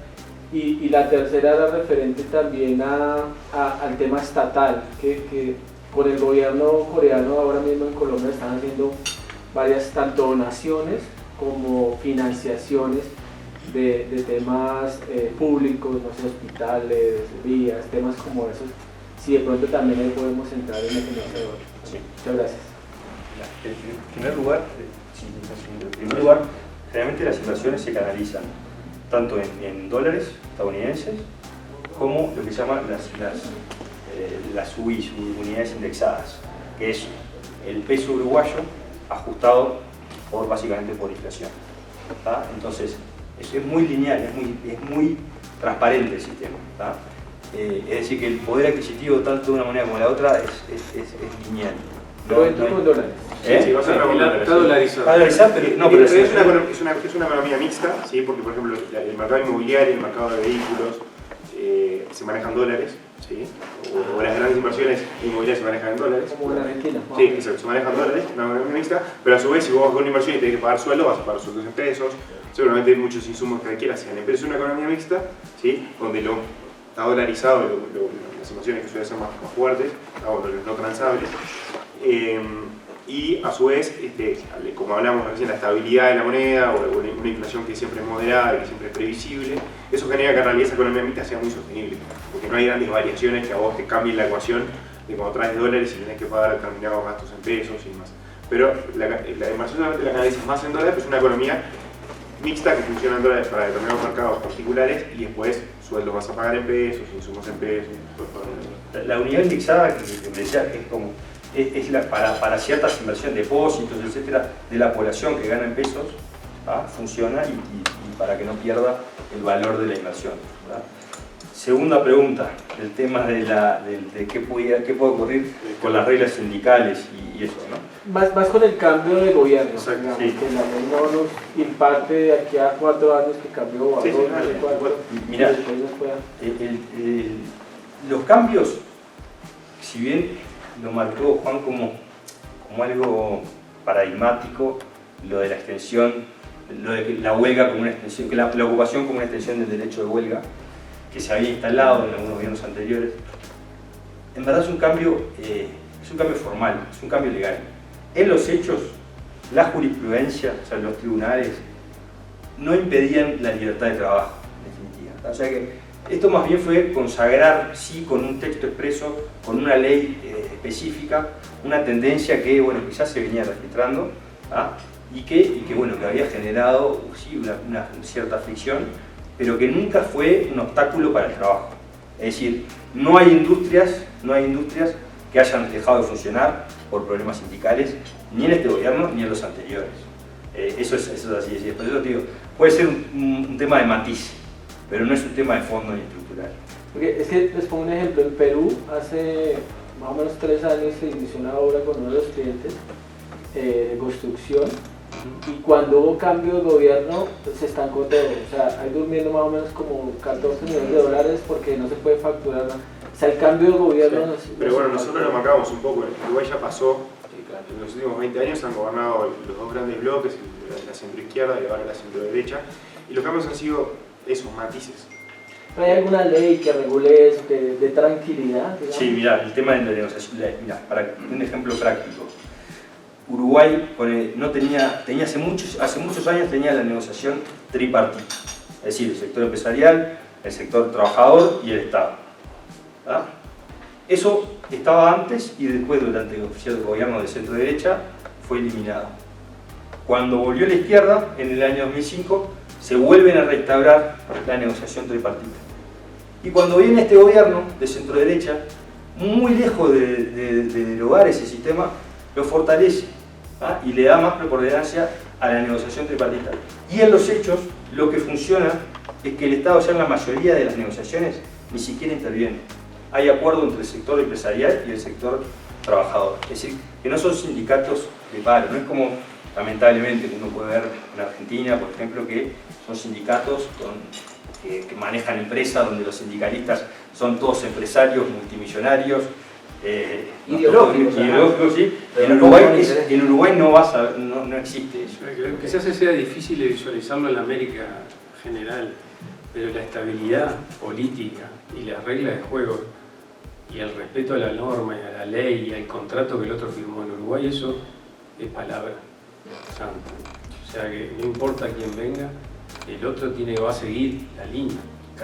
Speaker 9: Y la tercera era referente también al tema estatal, que con el gobierno coreano ahora mismo en Colombia están haciendo varias tanto donaciones como financiaciones de temas públicos, no sé, hospitales, vías, temas como esos. Si de pronto también ahí podemos entrar en el debate.
Speaker 6: Sí.
Speaker 9: Muchas gracias.
Speaker 6: En primer lugar, generalmente las inversiones se canalizan tanto en dólares estadounidenses como lo que se llaman las UIs, unidades indexadas, que es el peso uruguayo ajustado básicamente por inflación. ¿Tá? Entonces, es muy lineal, es muy transparente el sistema. ¿Tá? Es decir, que el poder adquisitivo tanto de una moneda como de la otra es lineal.
Speaker 9: Pero entra con dólares.
Speaker 5: Sí, va a ser está dolarizado.
Speaker 1: Pero es una economía mixta, ¿sí? Porque por ejemplo el mercado inmobiliario, el mercado de vehículos se manejan dólares, ¿sí? O las grandes inversiones inmobiliarias se manejan en dólares.
Speaker 9: Como en Argentina.
Speaker 1: Sí, exacto, se manejan dólares, una economía mixta, pero a su vez si vos vas con una inversión y tenés que pagar sueldo, vas a pagar sueldos en pesos, seguramente hay muchos insumos que requieras sean, pero es una economía mixta, ¿sí? Donde está dolarizado, las inversiones que suelen ser más fuertes, los no transables. Y a su vez, como hablamos recién, la estabilidad de la moneda o una inflación que siempre es moderada y que siempre es previsible, eso genera que en realidad esa economía mixta sea muy sostenible, porque no hay grandes variaciones que a vos te cambien la ecuación de cuando traes dólares y tenés que pagar determinados gastos en pesos y demás. Pero la inversión solamente la canalizas más en dólares, pero es una economía mixta que funciona en dólares para determinados mercados particulares y después sueldos vas a pagar en pesos, insumos en pesos.
Speaker 6: La unidad indexada que me decía que es como para ciertas inversiones, depósitos, etcétera, de la población que gana en pesos, ¿tá? Funciona y para que no pierda el valor de la inversión, ¿verdad? Segunda pregunta, el tema de qué puede ocurrir con las reglas sindicales y eso, ¿no?
Speaker 9: Más con el cambio de gobierno, digamos,
Speaker 6: sí.
Speaker 9: Que la ley no nos impacte de aquí a 4 años que cambió o a 2, no sé cuál.
Speaker 6: Mirá, los cambios, si bien lo marcó Juan como algo paradigmático, lo de la extensión, lo de que la huelga como una extensión, que la ocupación como una extensión del derecho de huelga que se había instalado en algunos gobiernos anteriores, en verdad es un cambio formal, es un cambio legal. En los hechos, la jurisprudencia, o sea, los tribunales, no impedían la libertad de trabajo, en definitiva. O sea que esto más bien fue consagrar, sí, con un texto expreso, con una ley específica, una tendencia que, bueno, que ya se venía registrando, ¿ah? y que había generado, sí, una cierta fricción, pero que nunca fue un obstáculo para el trabajo. Es decir, no hay industrias que hayan dejado de funcionar por problemas sindicales, ni en este gobierno ni en los anteriores. Eso es así. Por eso te digo, puede ser un tema de matiz, pero no es un tema de fondo ni estructural.
Speaker 9: Porque es que les pongo un ejemplo, en Perú hace más o menos 3 años se inició una obra con uno de los clientes de construcción y cuando hubo cambio de gobierno se estancó todo, o sea, hay durmiendo más o menos como 14 millones de dólares porque no se puede facturar nada. O sea, el cambio de gobierno...
Speaker 1: Sí. Pero bueno, nosotros lo marcamos un poco, en Uruguay ya pasó, en los últimos 20 años han gobernado los dos grandes bloques, la centroizquierda y ahora la centroderecha, y los cambios han sido esos matices.
Speaker 9: ¿Hay alguna ley que regule eso, que dé tranquilidad? Digamos?
Speaker 6: Sí, mira, el tema de la negociación, mira, para un ejemplo práctico. Uruguay hace muchos años tenía la negociación tripartita, es decir, el sector empresarial, el sector trabajador y el Estado. ¿Ah? Eso estaba antes y después, durante el cierto gobierno de centro derecha, fue eliminado. Cuando volvió la izquierda, en el año 2005, se vuelven a restaurar la negociación tripartita. Y cuando viene este gobierno de centro derecha, muy lejos de derogar ese sistema, lo fortalece, ¿ah? Y le da más preponderancia a la negociación tripartita. Y en los hechos, lo que funciona es que el Estado ya en la mayoría de las negociaciones ni siquiera interviene. hay acuerdo entre el sector empresarial y el sector trabajador. Es decir, que no son sindicatos de paro, no es como lamentablemente uno puede ver en Argentina, por ejemplo, que son sindicatos que manejan empresas donde los sindicalistas son todos empresarios multimillonarios,
Speaker 2: ideológicos,
Speaker 6: sí. En Uruguay no existe eso.
Speaker 5: Quizás sea difícil de visualizarlo en la América general, pero la estabilidad política y las reglas de juego y el respeto a la norma y a la ley y al contrato que el otro firmó en Uruguay, eso es palabra santa. O sea que no importa quién venga, el otro va a seguir la línea.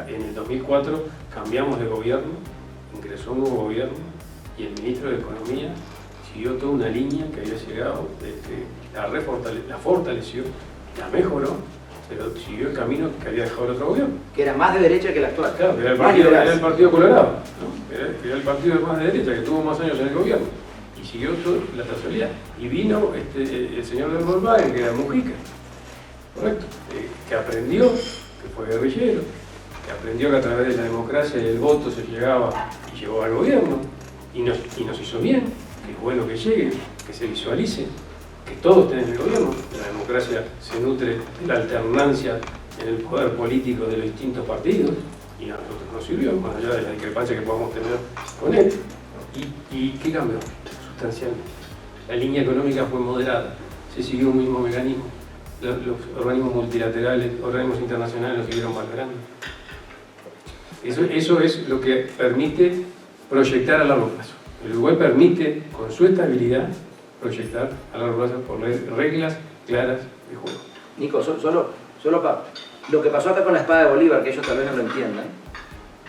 Speaker 5: En el 2004 cambiamos de gobierno, ingresó un nuevo gobierno y el ministro de Economía siguió toda una línea que había llegado, la fortaleció, la mejoró, pero siguió el camino que había dejado el otro gobierno.
Speaker 2: Que era más de derecha que el actual.
Speaker 5: Claro, era el Partido Colorado, ¿no? Era el partido más de derecha, que tuvo más años en el gobierno. Y siguió toda la casualidad. Y vino el señor de Volkswagen, que era Mujica, correcto, que aprendió, que fue guerrillero, que aprendió que a través de la democracia y el voto se llegaba y llegó al gobierno. Y nos hizo bien, que es bueno que llegue, que se visualice, que todos estén en el gobierno. La democracia se nutre de la alternancia en el poder político de los distintos partidos y a nosotros nos sirvió, más allá de la discrepancia que podamos tener con él. ¿Y qué cambió? Sustancialmente. La línea económica fue moderada, se siguió un mismo mecanismo. Los organismos multilaterales, organismos internacionales lo siguieron valorando. Eso es lo que permite proyectar a largo plazo. El Uruguay permite, con su estabilidad, proyectar a largo plazo por reglas claras de juego.
Speaker 2: Nico, solo lo que pasó acá con la espada de Bolívar, que ellos tal vez no lo entiendan,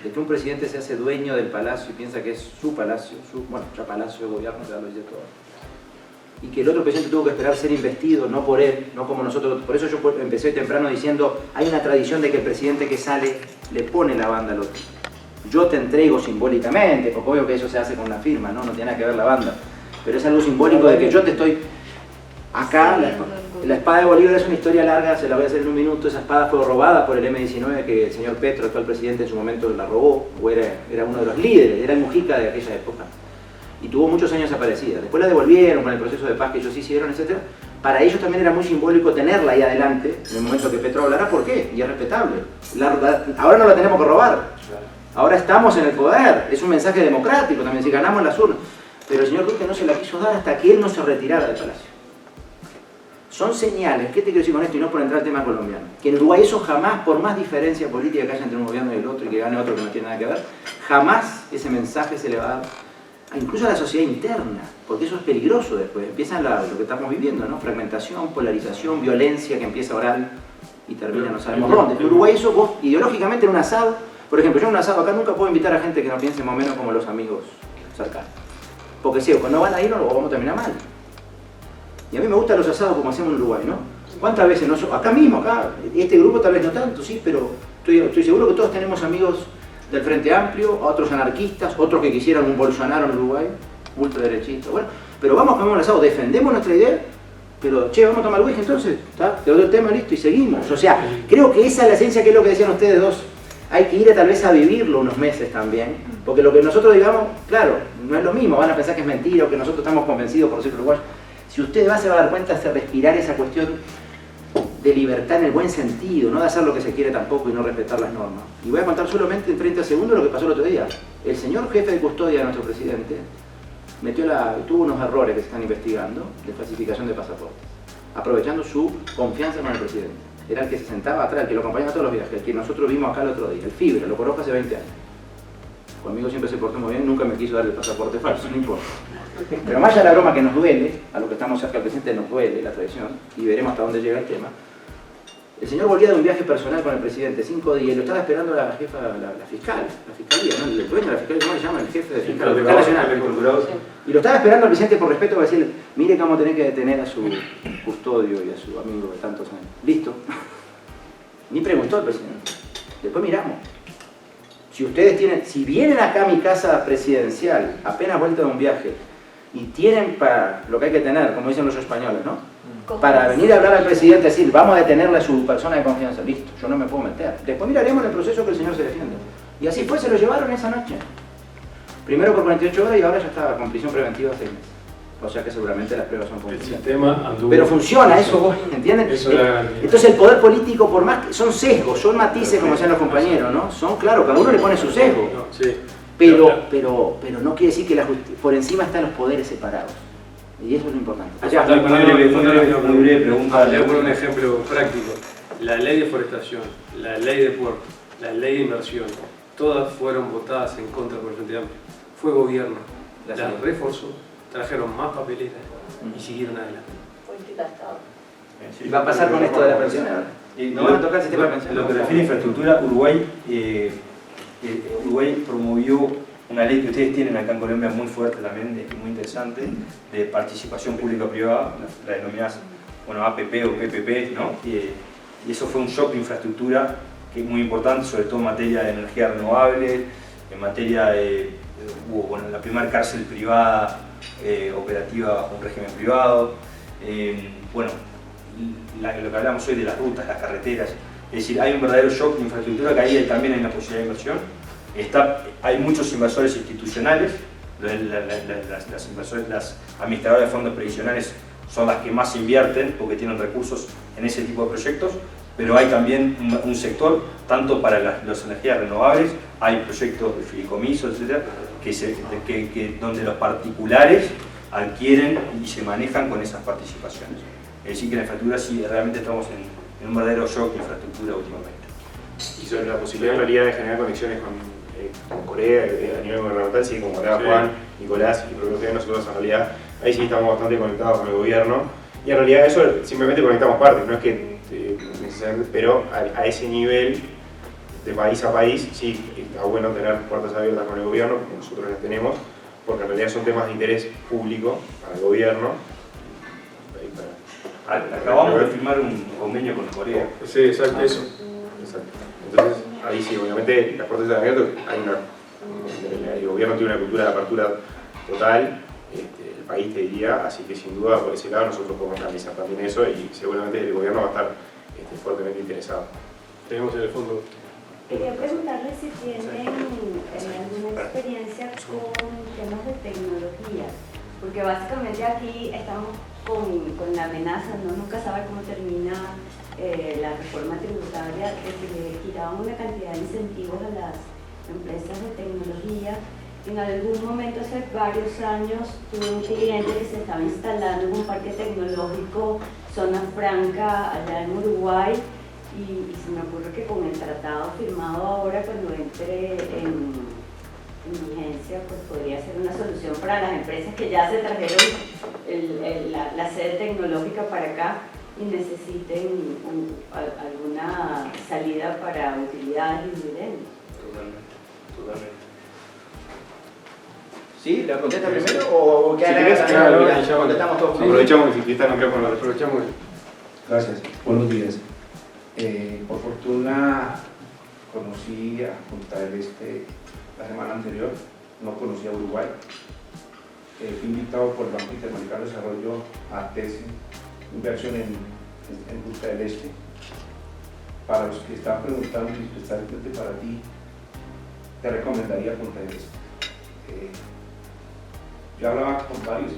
Speaker 2: de que un presidente se hace dueño del palacio y piensa que es su palacio, ya palacio de gobierno, ya lo dice todo, y que el otro presidente tuvo que esperar ser investido, no por él, no como nosotros. Por eso yo empecé temprano diciendo, hay una tradición de que el presidente que sale le pone la banda al otro. Yo te entrego simbólicamente, porque obvio que eso se hace con una firma, no tiene nada que ver la banda, pero es algo simbólico de que yo te estoy acá. La espada de Bolívar es una historia larga, se la voy a hacer en un minuto. Esa espada fue robada por el M-19, que el señor Petro, actual presidente, en su momento la robó, o era uno de los líderes, era el Mujica de aquella época, y tuvo muchos años desaparecida. Después la devolvieron con el proceso de paz que ellos hicieron, etc. Para ellos también era muy simbólico tenerla ahí adelante, en el momento que Petro hablará. ¿Por qué? Y es respetable. Ahora no la tenemos que robar. Ahora estamos en el poder. Es un mensaje democrático también, si ganamos las urnas. Pero el señor Duque no se la quiso dar hasta que él no se retirara del palacio. Son señales. ¿Qué te quiero decir con esto? Y no por entrar al tema colombiano. Que en Uruguay eso jamás, por más diferencia política que haya entre un gobierno y el otro, y que gane otro que no tiene nada que ver, jamás ese mensaje se le va a dar, incluso a la sociedad interna, porque eso es peligroso después. Empieza lo que estamos viviendo, ¿no? Fragmentación, polarización, violencia que empieza oral y termina no sabemos dónde. En Uruguay eso, vos ideológicamente en un asado, por ejemplo, yo en un asado acá nunca puedo invitar a gente que no piense más o menos como los amigos cercanos. Porque si cuando van a ir no vamos a terminar mal. Y a mí me gustan los asados como hacemos en Uruguay, ¿no? ¿Cuántas veces acá mismo, este grupo tal vez no tanto, sí, pero estoy seguro que todos tenemos amigos del Frente Amplio, otros anarquistas, otros que quisieran un Bolsonaro en Uruguay, ultraderechistas, bueno, pero vamos a comer un asado, defendemos nuestra idea, pero che, vamos a tomar whisky entonces, ¿está? Te doy el tema, listo, y seguimos. O sea, creo que esa es la esencia, que es lo que decían ustedes dos. Hay que ir tal vez a vivirlo unos meses también, porque lo que nosotros digamos, claro, no es lo mismo, van a pensar que es mentira o que nosotros estamos convencidos por ser uruguayos. Si usted se va a dar cuenta de respirar esa cuestión de libertad en el buen sentido, no de hacer lo que se quiere tampoco y no respetar las normas. Y voy a contar solamente en 30 segundos lo que pasó el otro día. El señor jefe de custodia de nuestro presidente tuvo unos errores que se están investigando de falsificación de pasaportes, aprovechando su confianza con el presidente. Era el que se sentaba atrás, el que lo acompañaba a todos los viajes, el que nosotros vimos acá el otro día, el Fibra, lo conozco hace 20 años. Conmigo siempre se portó muy bien, nunca me quiso dar el pasaporte falso, no importa. Pero más allá de la broma que nos duele, a lo que estamos cerca del presidente nos duele la traición, y veremos hasta dónde llega el tema. El señor volvía de un viaje personal con el presidente, 5 días, y lo estaba esperando la jefa, la fiscalía, ¿no? El dueño de la fiscalía, ¿cómo se llama? El jefe de fiscal, el fiscal nacional. Y lo estaba esperando al presidente por respeto para decirle, mire que vamos a tener que detener a su custodio y a su amigo de tantos años. Listo. Ni preguntó el presidente. Después miramos. Si vienen acá a mi casa presidencial, apenas vuelta de un viaje, y tienen para lo que hay que tener, como dicen los españoles, ¿no? Para venir a hablar al presidente y decir, vamos a detenerle a su persona de confianza, listo, yo no me puedo meter. Después miraremos el proceso que el señor se defiende. Y así fue, se lo llevaron esa noche. Primero por 48 horas y ahora ya está con prisión preventiva 6 meses. O sea que seguramente las pruebas son
Speaker 5: El
Speaker 2: confiables.
Speaker 5: sistema anduvo.
Speaker 2: Pero funciona, eso vos, ¿entienden?
Speaker 5: Eso es la garantía.
Speaker 2: Entonces el poder político, por más que son sesgos, son matices, como decían los compañeros, ¿no? Son, claro, cada uno le pone su sesgo.
Speaker 5: No, sí.
Speaker 2: Pero no quiere decir que por encima están los poderes separados. Y eso es lo importante.
Speaker 6: Una breve pregunta.
Speaker 5: Le voy a poner un ejemplo práctico. La ley de forestación, la ley de puertos, la ley de inversión, todas fueron votadas en contra por el Frente Amplio. Fue gobierno, las reforzó, trajeron más papeletas y siguieron adelante.
Speaker 2: ¿Y va a pasar con esto de las pensiones ahora? ¿No van a tocar el sistema de pensiones?
Speaker 6: Lo que refiere a infraestructura, Uruguay promovió una ley que ustedes tienen acá en Colombia muy fuerte también, muy interesante, de participación pública-privada, la denominada APP o PPP, ¿no? Y eso fue un shock de infraestructura que es muy importante, sobre todo en materia de energía renovable, en materia de hubo la primera cárcel privada operativa bajo un régimen privado, lo que hablamos hoy de las rutas, las carreteras, es decir, hay un verdadero shock de infraestructura que ahí también hay una posibilidad de inversión. Hay muchos inversores institucionales, las administradoras de fondos previsionales son las que más invierten porque tienen recursos en ese tipo de proyectos, pero hay también un sector, tanto para las energías renovables, hay proyectos de fideicomisos, etc., donde los particulares adquieren y se manejan con esas participaciones. Es decir, que en la infraestructura sí, realmente estamos en un verdadero shock de infraestructura últimamente.
Speaker 1: Y sobre la posibilidad en realidad de generar conexiones con Corea a nivel gubernamental, sí, como hablaba Juan, Nicolás y propio nosotros en realidad ahí sí estamos bastante conectados con el gobierno y en realidad eso simplemente conectamos partes, no es que necesariamente, pero a ese nivel de país a país sí está bueno tener puertas abiertas con el gobierno, como nosotros las tenemos, porque en realidad son temas de interés público para el gobierno.
Speaker 6: Acabamos de firmar un convenio con Corea.
Speaker 5: Sí, exacto, eso.
Speaker 1: Exacto. Entonces, ahí sí, obviamente las puertas están abiertas, el gobierno tiene una cultura de apertura total, el país te diría, así que sin duda por ese lado nosotros podemos analizar también eso y seguramente el gobierno va a estar fuertemente interesado.
Speaker 5: Tenemos en el fondo.
Speaker 10: Quería preguntarle si tienen alguna experiencia con temas de tecnología, porque básicamente aquí estamos con la amenaza, ¿no? Nunca sabe cómo termina la reforma tributaria, de que le quitaban una cantidad de incentivos a las empresas de tecnología. En algún momento, hace varios años, tuve un cliente que se estaba instalando en un parque tecnológico, zona franca, allá en Uruguay, y se me ocurre que con el tratado firmado ahora, cuando entre en vigencia, pues podría ser una solución para las empresas que ya se trajeron la sede tecnológica para acá y necesiten alguna salida para utilidades y dividendos.
Speaker 6: Totalmente.
Speaker 2: ¿Sí? ¿La contesta primero o qué contestamos todos?
Speaker 1: Aprovechamos que está el micrófono.
Speaker 5: Aprovechamos.
Speaker 7: Gracias, buenos días. Por fortuna conocí a Punta del Este la semana anterior, no conocía a Uruguay. Fui invitado por el Banco Interamericano de Desarrollo a TESE, inversión en Punta del Este. Para los que están preguntando y especialmente para ti, te recomendaría Punta del Este. Yo hablaba con varios,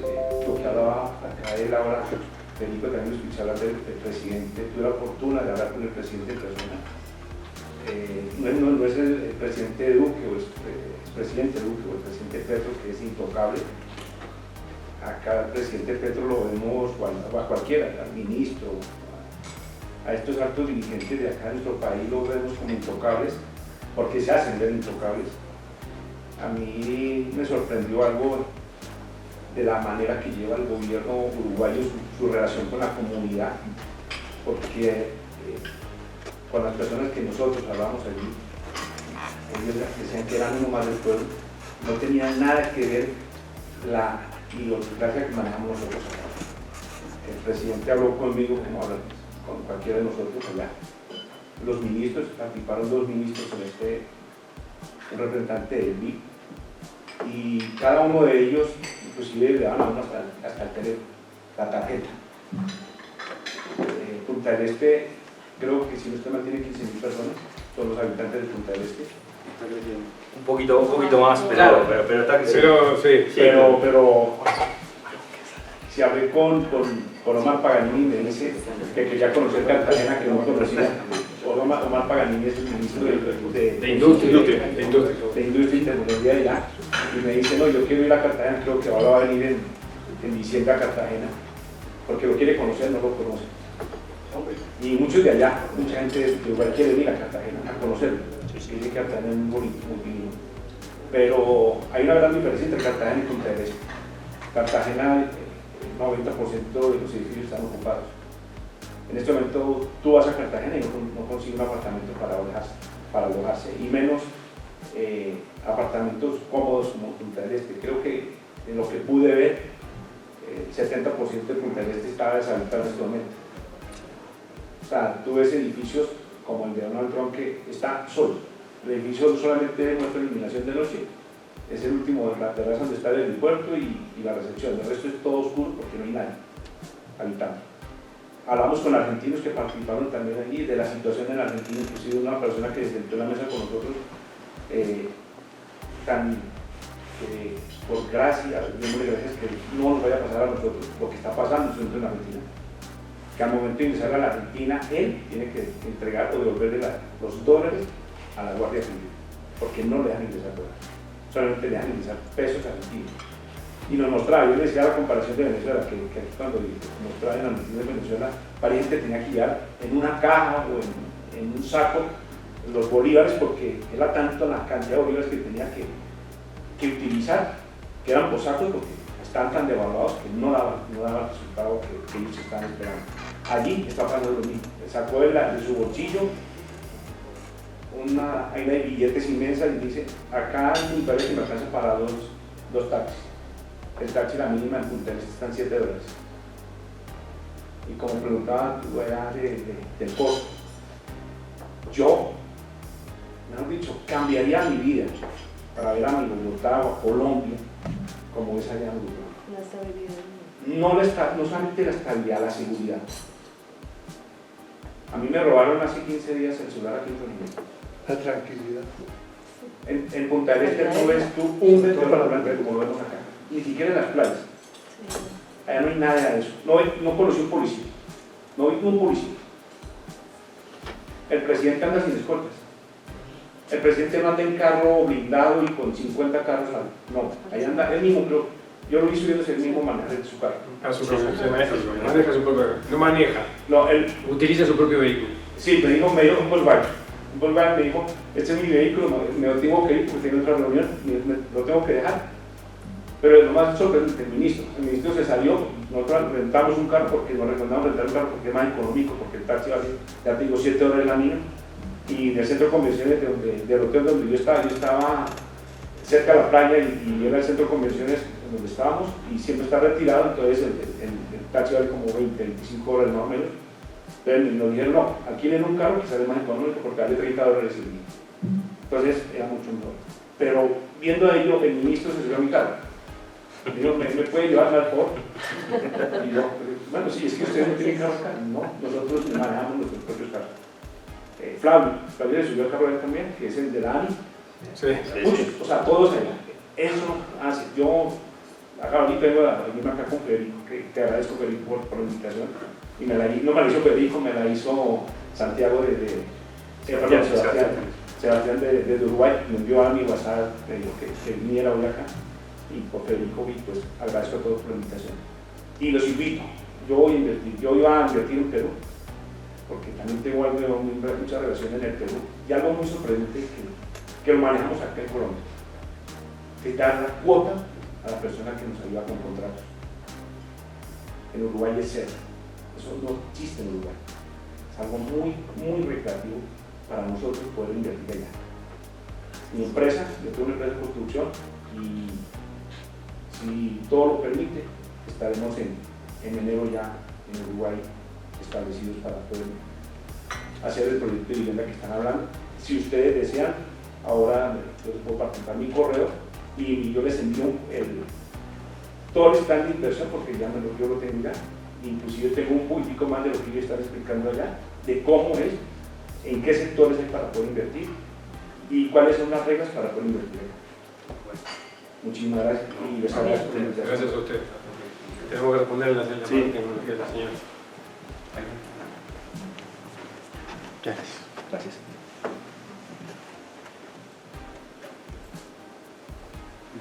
Speaker 7: lo que hablaba acá él ahora, Felipe también lo escuché hablar del presidente, tuve la fortuna de hablar con el presidente en persona. No es el presidente Duque o el presidente Duque o el presidente Petro, que es intocable. Acá al presidente Petro lo vemos, o a cualquiera, al ministro, a estos altos dirigentes de acá en nuestro país los vemos como intocables, porque se hacen ver intocables. A mí me sorprendió algo de la manera que lleva el gobierno uruguayo su relación con la comunidad, porque con las personas que nosotros hablamos allí, ellos decían que eran uno más del pueblo, no tenían nada que ver la idiosincrasia que manejamos nosotros acá. El presidente habló conmigo como habla con cualquiera de nosotros allá. Los ministros, participaron 2 ministros un representante del BID, y cada uno de ellos inclusive le daban a uno hasta el teléfono, la tarjeta. Punta del Este, creo que si no estoy mal tiene 15.000 personas, son los habitantes de Punta del Este,
Speaker 6: Un poquito más, pero está creciendo.
Speaker 11: Pero si hablé con Omar Paganini, me dice que quería conocer Cartagena, que no conocía. Omar Paganini es el ministro de Industria y Tecnología de allá, y me dice, no, yo quiero ir a Cartagena, creo que ahora va a venir en diciembre a Cartagena, porque lo quiere conocer, no lo conoce. Y muchos de allá, mucha gente de Uruguay quiere ir a Cartagena a conocerlo. Dice que Cartagena es muy bonito, muy lindo. Pero hay una gran diferencia entre Cartagena y Punta del Este. Cartagena, el 90% de los edificios están ocupados. En este momento tú vas a Cartagena y no consigues un apartamento para alojarse, y menos apartamentos cómodos como Punta del Este. Creo que en lo que pude ver, el 70% de Punta del Este está deshabitado en este momento. O sea, tú ves edificios como el de Donald Trump que está solo. El edificio solamente muestra iluminación de noche, es el último de la terraza donde está el aeropuerto y la recepción. El resto es todo oscuro porque no hay nadie habitando. Hablamos con argentinos que participaron también allí de la situación en Argentina, inclusive una persona que se sentó en la mesa con nosotros, por gracia, démosle gracias que no nos vaya a pasar a nosotros lo que está pasando en Argentina. Que al momento de ingresar a la Argentina, él tiene que entregar o devolverle los dólares a la Guardia Civil, porque no le dejan ingresar dólares, solamente le dejan ingresar pesos argentinos. Y nos mostraba, yo le decía la comparación de Venezuela, que cuando mostraba en Argentina y Venezuela, parecía que tenía que llevar en una caja o en un saco los bolívares, porque era tanto la cantidad de bolívares que tenía que utilizar, que eran por sacos, porque estaban tan devaluados que no daban el resultado que ellos estaban esperando. Allí está pasando lo mismo. Sacó de su bolsillo una vaina de billetes inmensa y dice, acá en Punta del Este me alcanza para dos taxis. El taxi, la mínima en Punta del Este están $7. Y como preguntaba tú era del costo, yo, mejor dicho, cambiaría mi vida para ver a mi Bogotá o a Colombia como es allá en Uruguay. No solamente la estabilidad, la seguridad. A mí me robaron hace 15 días el celular aquí en Tolima.
Speaker 7: La tranquilidad.
Speaker 11: En Punta del Este no ves tú un metro para adelante como lo vemos acá, ni siquiera en las playas. Allá no hay nada de eso. No conocí un policía. No vi un policía. El presidente anda sin escoltas. El presidente no anda en carro blindado y con 50 carros. No, ahí anda él mismo, creo. Yo lo vi subiéndose el mismo manejar de su carro.
Speaker 5: A su carro, maneja su propio carro. No maneja.
Speaker 11: No, él
Speaker 5: utiliza su propio vehículo.
Speaker 11: Sí, me dijo un Volkswagen. Un Volkswagen me dijo, este es mi vehículo, me lo tengo que ir porque tengo otra reunión, lo tengo que dejar. Pero lo más sorprendente, el ministro se salió, nosotros rentamos un carro porque nos recomendamos rentar un carro porque es más económico, porque el taxi vale, ya te digo, $7 la mía. Y en el centro de convenciones del hotel donde yo estaba cerca de la playa y era el centro de convenciones donde estábamos y siempre está retirado, entonces el taxi vale como $20, $25 más o menos. Entonces nos dijeron, no, alquilen un carro que sale más económico porque vale $30 el día. Entonces era mucho mejor. Pero viendo a ello, el ministro se subió a mi carro. Me dijo, ¿me puede llevar al por? Y yo, bueno, sí, es que ustedes no tienen carro acá. No, nosotros manejamos nuestros propios carros. Flavio le subió al carro también, que es el de Dani.
Speaker 5: Sí.
Speaker 11: Muchos, o sea, todos allá. Eso hace. Yo acá ahorita vengo a venirme acá con Federico, que te agradezco, Federico, por la invitación. Y no me la hizo Federico, me la hizo Santiago Sebastián de Uruguay. Me envió a mi WhatsApp, me dijo que viniera hoy acá. Y por Federico, pues agradezco a todos por la invitación. Y los invito, yo iba a invertir en Perú, porque también tengo mucha relación en el Perú. Y algo muy sorprendente que lo manejamos acá en Colombia, que dar la cuota a la persona que nos ayuda con contratos. En Uruguay es cero. Eso no existe en Uruguay. Es algo muy, muy recreativo para nosotros poder invertir allá. Mi empresa, yo tengo una empresa de construcción y si todo lo permite, estaremos en enero ya en Uruguay establecidos para poder hacer el proyecto de vivienda que están hablando. Si ustedes desean, ahora yo les puedo participar mi correo y yo les envío todo el plan de inversión porque ya yo lo tengo ya. Inclusive tengo un poquitico más de lo que yo estaba explicando allá, de cómo es, en qué sectores hay para poder invertir y cuáles son las reglas para poder invertir. Muchísimas gracias y les agradezco.
Speaker 5: Gracias a usted. Tenemos que responder en la tecnología de la señora.
Speaker 1: Gracias.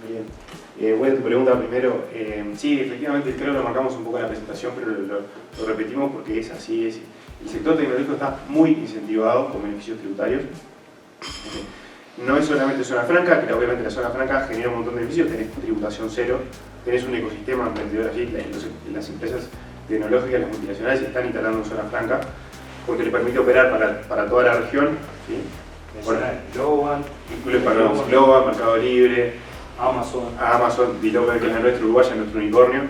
Speaker 1: Bien. Bueno, tu pregunta primero. Sí, efectivamente, creo que lo marcamos un poco en la presentación, pero lo repetimos porque es así. El sector tecnológico está muy incentivado con beneficios tributarios. No es solamente zona franca, que obviamente la zona franca genera un montón de beneficios, tenés tributación cero, tenés un ecosistema emprendedor allí, las empresas tecnológicas, las multinacionales están instalando en zona franca, porque le permite operar para toda la región. ¿Sí?
Speaker 6: Globan,
Speaker 1: incluye para Globan, Mercado Libre, Amazon, Diloper, que es la nuestra uruguaya, nuestro unicornio.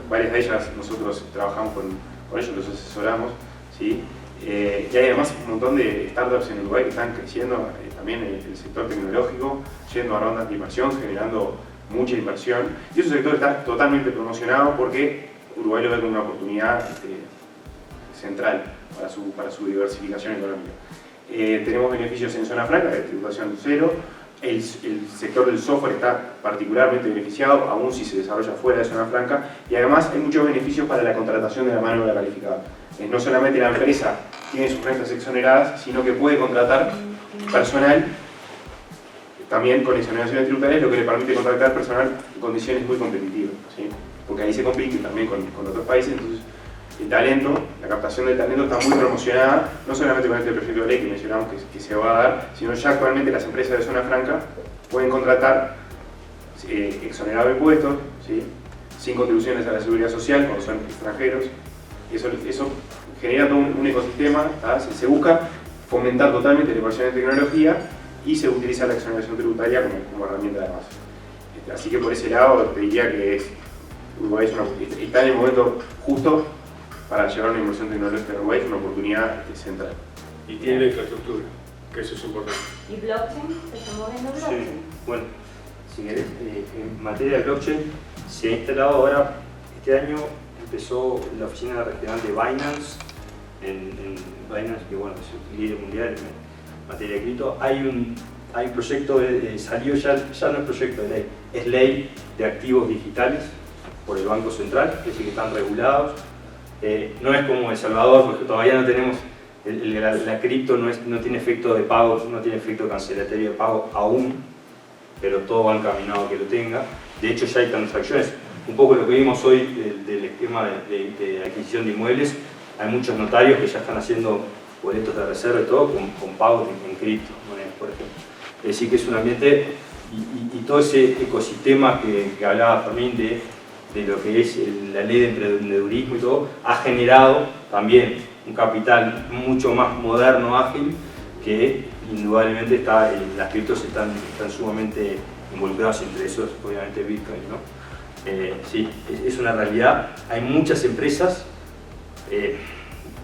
Speaker 1: Varias de ellas nosotros trabajamos con ellos, los asesoramos. ¿Sí? Y hay además un montón de startups en Uruguay que están creciendo también en el sector tecnológico, yendo a rondas de inversión, generando mucha inversión. Y ese sector está totalmente promocionado porque Uruguay lo ve como una oportunidad central para su diversificación económica. Tenemos beneficios en zona franca de tributación cero. El sector del software está particularmente beneficiado, aún si se desarrolla fuera de zona franca, y además hay muchos beneficios para la contratación de la mano de obra calificada. No solamente la empresa tiene sus rentas exoneradas, sino que puede contratar personal también con exoneraciones tributarias, lo que le permite contratar personal en condiciones muy competitivas, ¿sí? Porque ahí se compite también con otros países. Entonces el talento, la captación del talento está muy promocionada, no solamente con este proyecto de ley que mencionamos que se va a dar, sino ya actualmente las empresas de zona franca pueden contratar exonerado de impuestos, ¿sí? Sin contribuciones a la seguridad social cuando son extranjeros. Eso genera todo un ecosistema. Se busca fomentar totalmente la inversión en tecnología y se utiliza la exoneración tributaria como herramienta de base. Así que por ese lado te diría que Uruguay está en el momento justo para llevar una inversión tecnológica en Uruguay, es una oportunidad central.
Speaker 5: Y tiene la infraestructura, que eso es importante.
Speaker 10: ¿Y blockchain? ¿Se está moviendo blockchain?
Speaker 6: Sí, bueno, si querés, en materia de blockchain se ha instalado ahora, este año empezó la oficina regional de Binance, en Binance, que bueno, es el líder mundial en materia de cripto. Hay un proyecto, salió ya no es proyecto de ley, es ley de activos digitales por el Banco Central, es decir, que están regulados. No es como El Salvador, porque todavía no tenemos, la cripto no tiene efecto de pago, no tiene efecto cancelatorio de pago aún, pero todo va encaminado a que lo tenga. De hecho ya hay transacciones, un poco lo que vimos hoy del esquema de adquisición de inmuebles, hay muchos notarios que ya están haciendo boletos de reserva y todo con pagos en criptomonedas, por ejemplo. Es decir, que es un ambiente y todo ese ecosistema que hablaba Fermín de lo que es la ley de emprendedurismo y todo, ha generado también un capital mucho más moderno, ágil, que indudablemente las criptos están sumamente involucradas, entre esos obviamente Bitcoin, ¿no? Sí, es una realidad. Hay muchas empresas,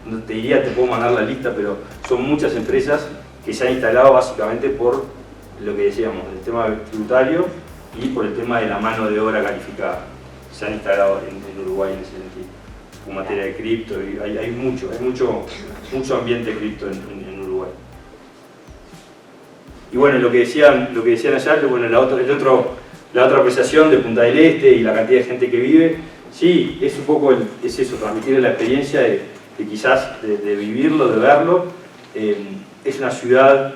Speaker 6: no te diría, te puedo mandar la lista, pero son muchas empresas que se han instalado básicamente por lo que decíamos, el tema tributario y por el tema de la mano de obra calificada. Se han instalado en Uruguay en ese sentido, con materia de cripto, y hay mucho ambiente cripto en Uruguay. Y bueno, lo que decían allá, bueno, la otra apreciación de Punta del Este y la cantidad de gente que vive, sí, es un poco es eso, transmitir la experiencia de quizás de vivirlo, de verlo. Es una ciudad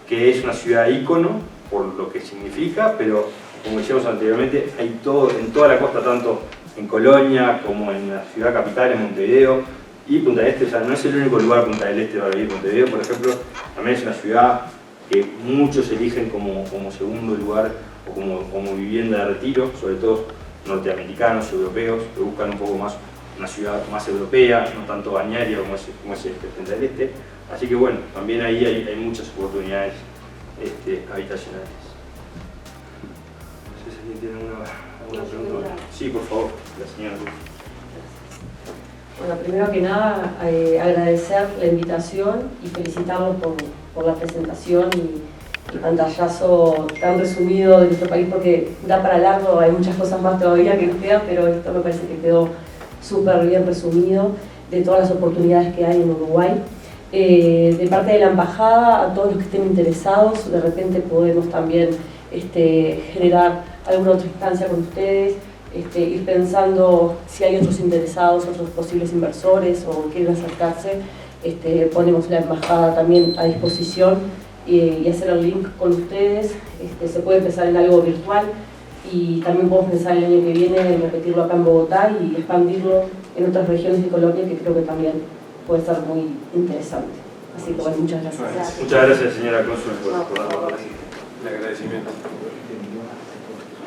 Speaker 6: que es una ciudad ícono por lo que significa, pero como decíamos anteriormente, hay todo, en toda la costa, tanto en Colonia como en la ciudad capital, en Montevideo y Punta del Este. O sea, no es el único lugar Punta del Este para vivir. Montevideo, por ejemplo, también es una ciudad que muchos eligen como segundo lugar o como vivienda de retiro, sobre todo norteamericanos, europeos, que buscan un poco más una ciudad más europea, no tanto bañaria como es Punta del Este. Así que bueno, también ahí hay muchas oportunidades habitacionales. ¿Tienen alguna pregunta? Sí, por favor, la señora.
Speaker 12: Bueno, primero que nada, agradecer la invitación y felicitarlos por la presentación y pantallazo tan resumido de nuestro país, porque da para largo, hay muchas cosas más todavía que nos quedan, pero esto me parece que quedó súper bien resumido de todas las oportunidades que hay en Uruguay. De parte de la embajada, a todos los que estén interesados, de repente podemos también generar alguna otra instancia con ustedes, ir pensando si hay otros interesados, otros posibles inversores o quieren acercarse, ponemos la embajada también a disposición y hacer el link con ustedes. Se puede empezar en algo virtual y también podemos pensar el año que viene en repetirlo acá en Bogotá y expandirlo en otras regiones de Colombia, que creo que también puede ser muy interesante. Así que bueno, muchas gracias.
Speaker 6: Muchas gracias, señora cónsul, por
Speaker 5: el agradecimiento.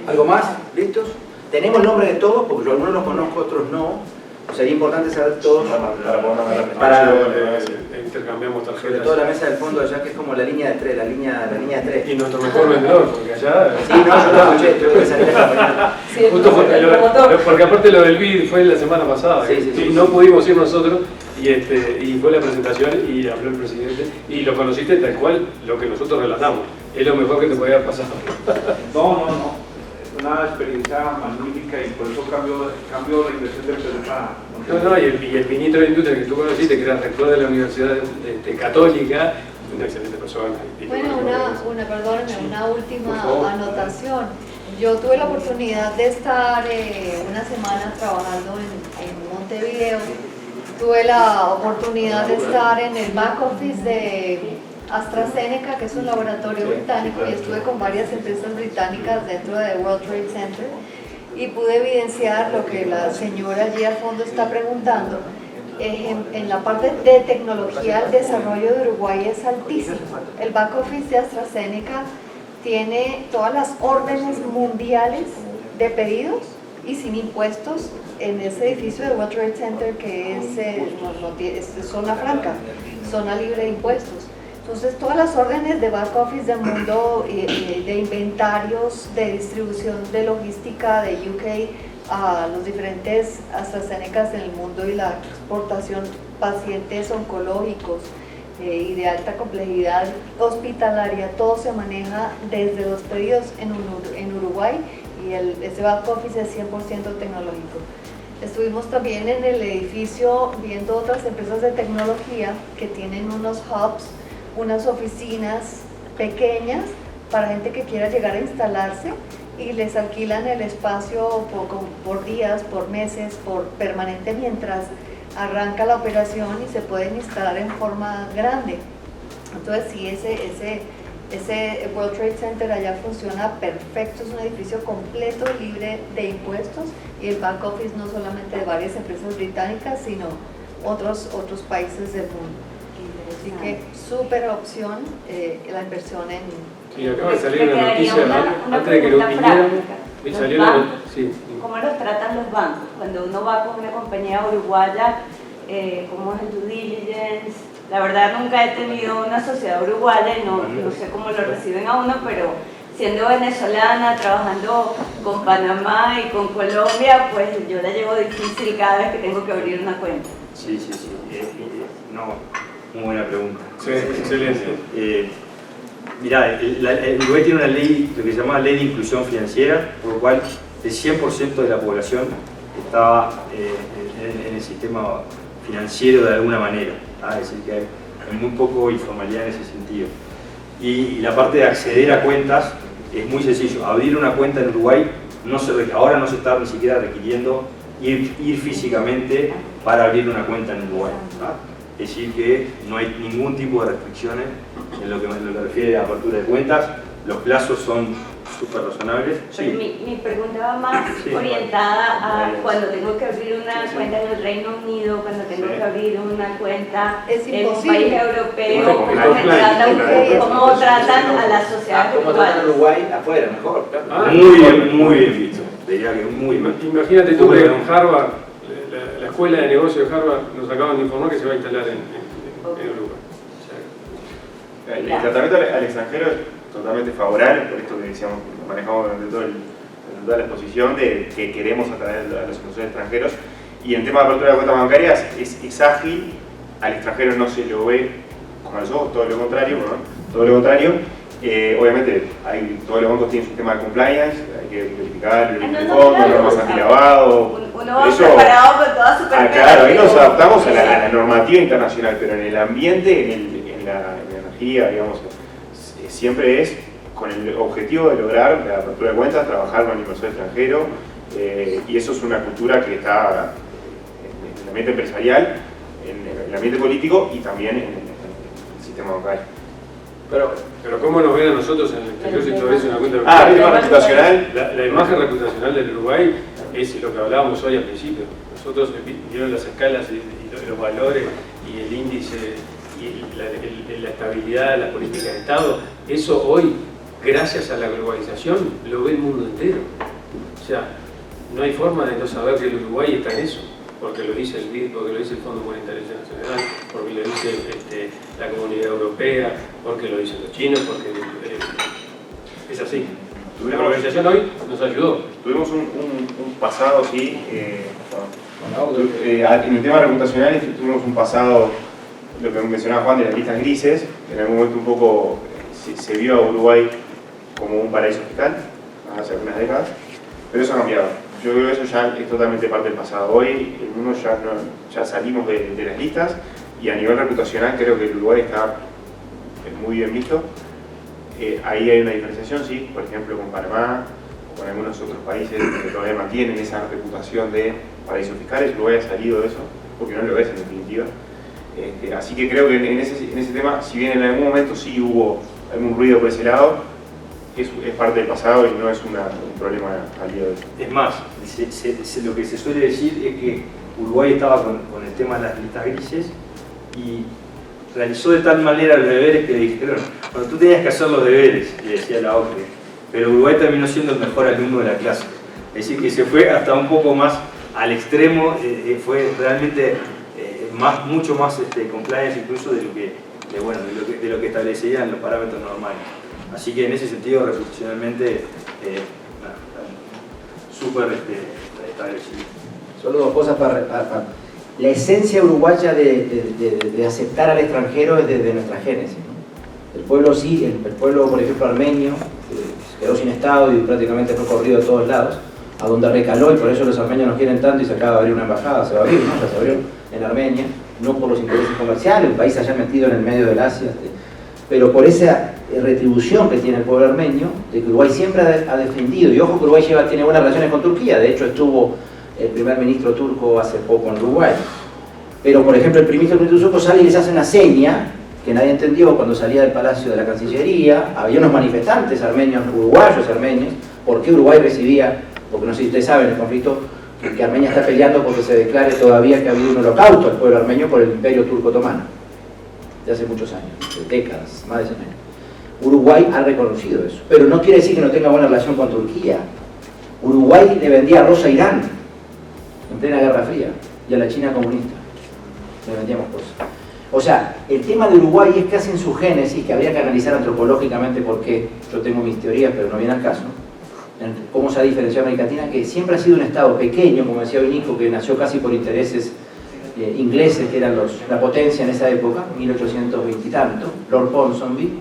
Speaker 2: ¿Algo más? ¿Listos? Tenemos el nombre de todos, porque algunos los conozco, otros no. Sería importante saber todos para
Speaker 5: intercambiamos tarjetas.
Speaker 2: Sobre todo la mesa del fondo allá, que es como la línea de tres, la línea de tres.
Speaker 5: Y nuestro mejor vendedor, porque allá...
Speaker 2: Sí, no, yo lo escuché, tuve que salir esta mañana.
Speaker 12: Sí,
Speaker 5: justo porque aparte lo del BID fue la semana pasada, y no pudimos ir nosotros, y fue la presentación y habló el presidente, y lo conociste tal cual lo que nosotros relatamos. Es lo mejor que te podía pasar.
Speaker 11: No. Una experiencia magnífica y por eso cambio la inversión del problema.
Speaker 5: Y el ministro de Industria que tú conociste, que era rector de la Universidad Católica, una excelente persona.
Speaker 3: Bueno, una última anotación. Yo tuve la oportunidad de estar una semana trabajando en Montevideo. Tuve la oportunidad de estar en el back office de AstraZeneca, que es un laboratorio británico, y estuve con varias empresas británicas dentro de World Trade Center y pude evidenciar lo que la señora allí al fondo está preguntando. En la parte de tecnología, el desarrollo de Uruguay es altísimo. El back office de AstraZeneca tiene todas las órdenes mundiales de pedidos y sin impuestos en ese edificio de World Trade Center, que es zona franca, zona libre de impuestos. Entonces, todas las órdenes de back office del mundo, de inventarios, de distribución, de logística de UK a los diferentes AstraZenecas en el mundo y la exportación, pacientes oncológicos y de alta complejidad hospitalaria, todo se maneja desde los pedidos en Uruguay, y ese back office es 100% tecnológico. Estuvimos también en el edificio viendo otras empresas de tecnología que tienen unos hubs, unas oficinas pequeñas para gente que quiera llegar a instalarse, y les alquilan el espacio por días, por meses, por permanente, mientras arranca la operación y se pueden instalar en forma grande. Entonces sí, ese World Trade Center allá funciona perfecto, es un edificio completo, libre de impuestos, y el back office no solamente de varias empresas británicas, sino otros países del mundo. Así que súper opción la inversión en...
Speaker 5: Sí, acaba de salir una noticia, antes de que lo vinieran, salió la sí.
Speaker 10: ¿Cómo los tratan los bancos? Cuando uno va con una compañía uruguaya, ¿cómo es el due diligence? La verdad nunca he tenido una sociedad uruguaya y no sé cómo lo reciben a uno, pero siendo venezolana, trabajando con Panamá y con Colombia, pues yo la llevo difícil cada vez que tengo que abrir una cuenta.
Speaker 6: Sí. Muy buena pregunta.
Speaker 5: Sí, excelente.
Speaker 6: Mirá, el Uruguay tiene una ley, lo que se llama Ley de Inclusión Financiera, por lo cual el 100% de la población está en el sistema financiero de alguna manera. Es decir, que hay muy poco informalidad en ese sentido. Y la parte de acceder a cuentas es muy sencillo. Abrir una cuenta en Uruguay, ahora no se está ni siquiera requiriendo ir físicamente para abrir una cuenta en Uruguay. Es decir, que no hay ningún tipo de restricciones en lo que refiere a apertura de cuentas. Los plazos son súper razonables.
Speaker 10: Sí. Mi pregunta va más orientada a cuando tengo que abrir una cuenta en el Reino Unido, cuando tengo que abrir una cuenta en un país europeo, ¿cómo tratan a la sociedad
Speaker 2: uruguaya? ¿Cómo tratan a Uruguay afuera? Mejor.
Speaker 6: Muy bien visto. Diría que muy bien.
Speaker 5: Imagínate tú que en Harvard, la escuela de negocios de Harvard, nos acaban de informar que se va a instalar en Uruguay.
Speaker 1: El tratamiento al extranjero es totalmente favorable, por esto que decíamos, manejamos durante toda la exposición, de que queremos atraer a los inversores extranjeros. Y en tema de apertura de cuentas bancarias es ágil, al extranjero no se lo ve con los ojos, todo lo contrario, Obviamente, todos los bancos tienen su sistema de compliance, hay que verificar el fondo, normas antilavado.
Speaker 10: Uno va preparado con toda su
Speaker 1: claro, ahí nos adaptamos a la normativa internacional, pero en el ambiente, en la energía, digamos, siempre es con el objetivo de lograr la apertura de cuentas, trabajar con el inversor extranjero, y eso es una cultura que está en el ambiente empresarial, en el ambiente político y también en el sistema bancario.
Speaker 5: Pero ¿cómo nos ven a nosotros en el exterior si todavía es una cuenta
Speaker 1: la imagen reputacional.
Speaker 5: La imagen reputacional del Uruguay es lo que hablábamos hoy al principio. Nosotros vieron las escalas y los valores y el índice y la estabilidad, la política de Estado. Eso hoy, gracias a la globalización, lo ve el mundo entero. O sea, no hay forma de no saber que el Uruguay está en eso. Porque lo dice el BID, porque lo dice el Fondo Monetario Internacional, porque lo dice la Comunidad Europea, porque lo dicen los chinos, porque es así. La globalización hoy nos ayudó.
Speaker 1: Tuvimos un pasado, sí, en el tema reputacional tuvimos un pasado, lo que mencionaba Juan, de las listas grises. En algún momento un poco se vio a Uruguay como un paraíso fiscal, hace algunas décadas, pero eso ha cambiado. Yo creo que eso ya es totalmente parte del pasado. Hoy el mundo ya salimos de las listas y a nivel reputacional creo que el Uruguay está muy bien visto. Ahí hay una diferenciación, sí, por ejemplo con Panamá o con algunos otros países que todavía mantienen esa reputación de paraísos fiscales. Uruguay ha salido de eso, porque no lo es en definitiva. Así que creo que en ese tema, si bien en algún momento sí hubo algún ruido por ese lado, es parte del pasado y no es un problema al día de hoy.
Speaker 6: Es más, lo que se suele decir es que Uruguay estaba con el tema de las listas grises y realizó de tal manera los deberes que le dijeron, bueno, tú tenías que hacer los deberes, le decía la OCDE, pero Uruguay terminó siendo el mejor alumno de la clase. Es decir, que se fue hasta un poco más al extremo, fue realmente mucho más compliance incluso de lo que establecerían los parámetros normales. Así que en ese sentido, reputacionalmente, súper establecido.
Speaker 2: Solo dos cosas para la esencia uruguaya de aceptar al extranjero es desde nuestra génesis, ¿no? El pueblo sí, el pueblo, por ejemplo, armenio, quedó sin Estado y prácticamente fue corrido de todos lados, a donde recaló, y por eso los armenios nos quieren tanto y se acaba de abrir una embajada, se va a abrir, ¿no? Ya se abrió en Armenia, no por los intereses comerciales, el país allá metido en el medio del Asia, pero por esa retribución que tiene el pueblo armenio, de que Uruguay siempre ha defendido, y ojo que Uruguay tiene buenas relaciones con Turquía, de hecho estuvo el primer ministro turco hace poco en Uruguay, pero por ejemplo el primer ministro turco sale y les hace una seña que nadie entendió cuando salía del Palacio de la Cancillería, había unos manifestantes armenios, uruguayos armenios, ¿por qué Uruguay recibía? Porque no sé si ustedes saben, el conflicto que Armenia está peleando porque se declare todavía que ha habido un holocausto al pueblo armenio por el imperio turco otomano, de hace muchos años, de décadas, más de 100 años. Uruguay ha reconocido eso, pero no quiere decir que no tenga buena relación con Turquía. Uruguay le vendía arroz a Irán en plena Guerra Fría y a la China comunista le vendíamos cosas. O sea, el tema de Uruguay es casi en su génesis, que habría que analizar antropológicamente por qué. Yo tengo mis teorías, pero no viene al caso. Cómo se ha diferenciado América Latina, que siempre ha sido un estado pequeño, como decía Nico, que nació casi por intereses ingleses, que eran la potencia en esa época, 1820 y tanto, Lord Ponsonby,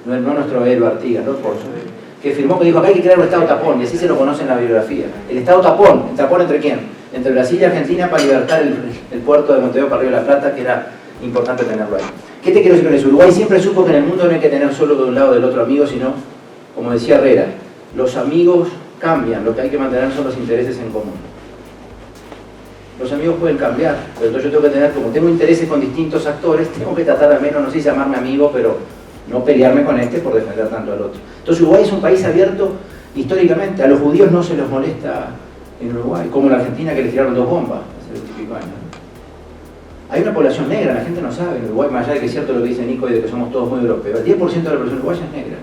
Speaker 2: no nuestro héroe Artigas, Lord Ponsonby, que firmó, que dijo que hay que crear un estado tapón, y así se lo conoce en la bibliografía. El estado tapón, ¿el tapón entre quién? Entre Brasil y Argentina, para libertar el puerto de Montevideo para Río de la Plata, que era importante tenerlo ahí. ¿Qué te quiero decir con eso? Uruguay siempre supo que en el mundo no hay que tener solo de un lado del otro amigo, sino, como decía Herrera, los amigos cambian, lo que hay que mantener son los intereses en común. Los amigos pueden cambiar, pero entonces yo tengo que tener, como tengo intereses con distintos actores, tengo que tratar al menos, no sé si llamarme amigo, pero no pelearme con este por defender tanto al otro. Entonces Uruguay es un país abierto históricamente, a los judíos no se los molesta en Uruguay, como en la Argentina que les tiraron 2 bombas hace 20 y pico años. Hay una población negra, la gente no sabe en Uruguay, más allá de que es cierto lo que dice Nico y de que somos todos muy europeos, el 10% de la población uruguaya es negra.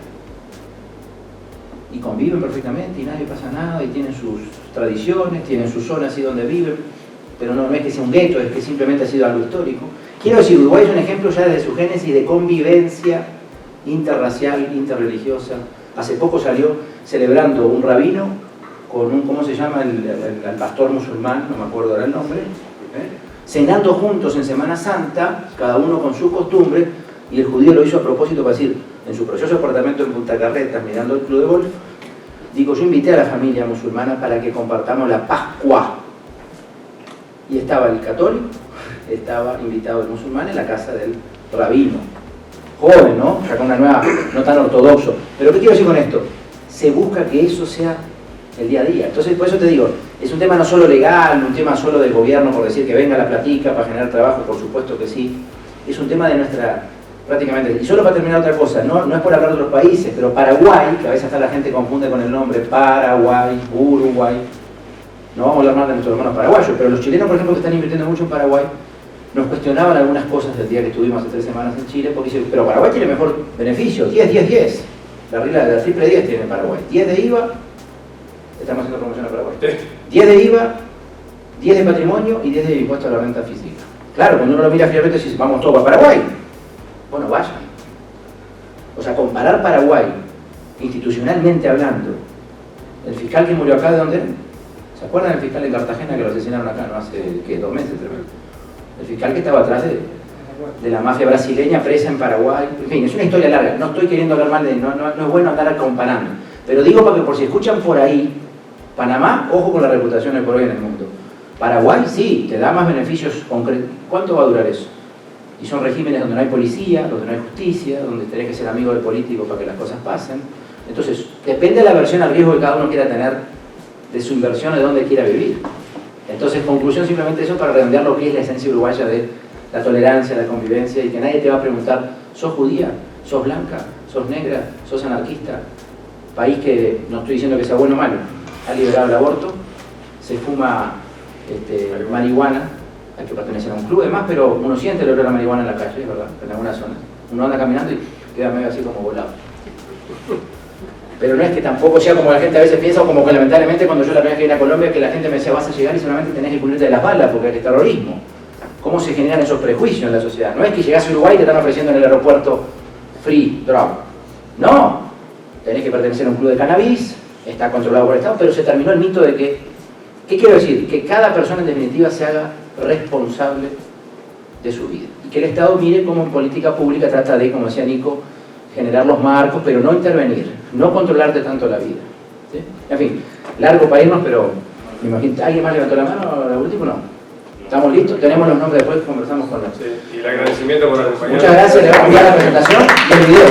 Speaker 2: Y conviven perfectamente y nadie pasa nada y tienen sus tradiciones, tienen sus zonas así donde viven, pero no es que sea un gueto, es que simplemente ha sido algo histórico. Quiero decir, Uruguay es un ejemplo ya desde su génesis de convivencia interracial, interreligiosa. Hace poco salió celebrando un rabino con un, ¿cómo se llama? El pastor musulmán, no me acuerdo ahora el nombre, cenando juntos en Semana Santa, cada uno con su costumbre, Y el judío lo hizo a propósito para decir, en su precioso apartamento en Punta Carretas, mirando el club de golf, digo, yo invité a la familia musulmana para que compartamos la Pascua. Y estaba el católico, estaba invitado el musulmán en la casa del rabino. Joven, ¿no? Ya con una nueva, no tan ortodoxo. Pero ¿qué quiero decir con esto? Se busca que eso sea el día a día. Entonces, por eso te digo, es un tema no solo legal, un tema solo del gobierno, por decir que venga la platica para generar trabajo, por supuesto que sí. Es un tema de nuestra, prácticamente. Y solo para terminar otra cosa, no es por hablar de otros países, pero Paraguay, que a veces hasta la gente confunde con el nombre, Paraguay, Uruguay. No vamos a hablar más de nuestros hermanos paraguayos, pero los chilenos, por ejemplo, que están invirtiendo mucho en Paraguay, nos cuestionaban algunas cosas del día que estuvimos hace 3 semanas en Chile, porque dicen, pero Paraguay tiene mejor beneficio, 10-10-10. La regla de la triple 10 tiene Paraguay. 10 de IVA, estamos haciendo promoción a Paraguay. 10 de IVA, 10 de patrimonio y 10 de impuesto a la renta física. Claro, cuando uno lo mira fríamente dice, vamos todos a Paraguay. Bueno, vayan. O sea, comparar Paraguay, institucionalmente hablando, el fiscal que murió acá, ¿de dónde era? ¿Se acuerdan del fiscal de Cartagena que lo asesinaron acá, no hace, ¿qué? 2 meses, 3 meses? El fiscal que estaba atrás de la mafia brasileña presa en Paraguay. En fin, es una historia larga, no estoy queriendo hablar mal de... No es bueno andar comparando. Pero digo porque por si escuchan por ahí, Panamá, ojo con la reputación de por hoy en el mundo. Paraguay, sí, te da más beneficios concretos. ¿Cuánto va a durar eso? Y son regímenes donde no hay policía, donde no hay justicia, donde tenés que ser amigo del político para que las cosas pasen. Entonces, depende de la aversión al riesgo que cada uno quiera tener de su inversión, de dónde quiera vivir. Entonces, conclusión, simplemente eso para redondear lo que es la esencia uruguaya de la tolerancia, la convivencia, y que nadie te va a preguntar, ¿sos judía? ¿Sos blanca? ¿Sos negra? ¿Sos anarquista? País que, no estoy diciendo que sea bueno o malo, ha liberado el aborto, se fuma marihuana, hay que pertenecer a un club además, pero uno siente el olor a la marihuana en la calle, es verdad, en algunas zonas. Uno anda caminando y queda medio así como volado. Pero no es que tampoco sea como la gente a veces piensa, o como que lamentablemente cuando yo la primera vez que vine a Colombia, que la gente me decía, vas a llegar y solamente tenés que cubrirte de las balas porque es terrorismo. ¿Cómo se generan esos prejuicios en la sociedad? No es que llegás a Uruguay y te están ofreciendo en el aeropuerto free drug. No, tenés que pertenecer a un club de cannabis, está controlado por el Estado, pero se terminó el mito de que, ¿qué quiero decir? Que cada persona en definitiva se haga responsable de su vida. Y que el Estado mire cómo en política pública trata de, como decía Nico, generar los marcos, pero no intervenir, no controlarte tanto la vida. ¿Sí? En fin, largo para irnos, pero me imagino, ¿alguien más levantó la mano? ¿La última? No. ¿Estamos listos? Tenemos los nombres después, conversamos con los...
Speaker 5: Sí, y el agradecimiento por acompañarnos.
Speaker 2: Muchas gracias, le voy a enviar la presentación y el video.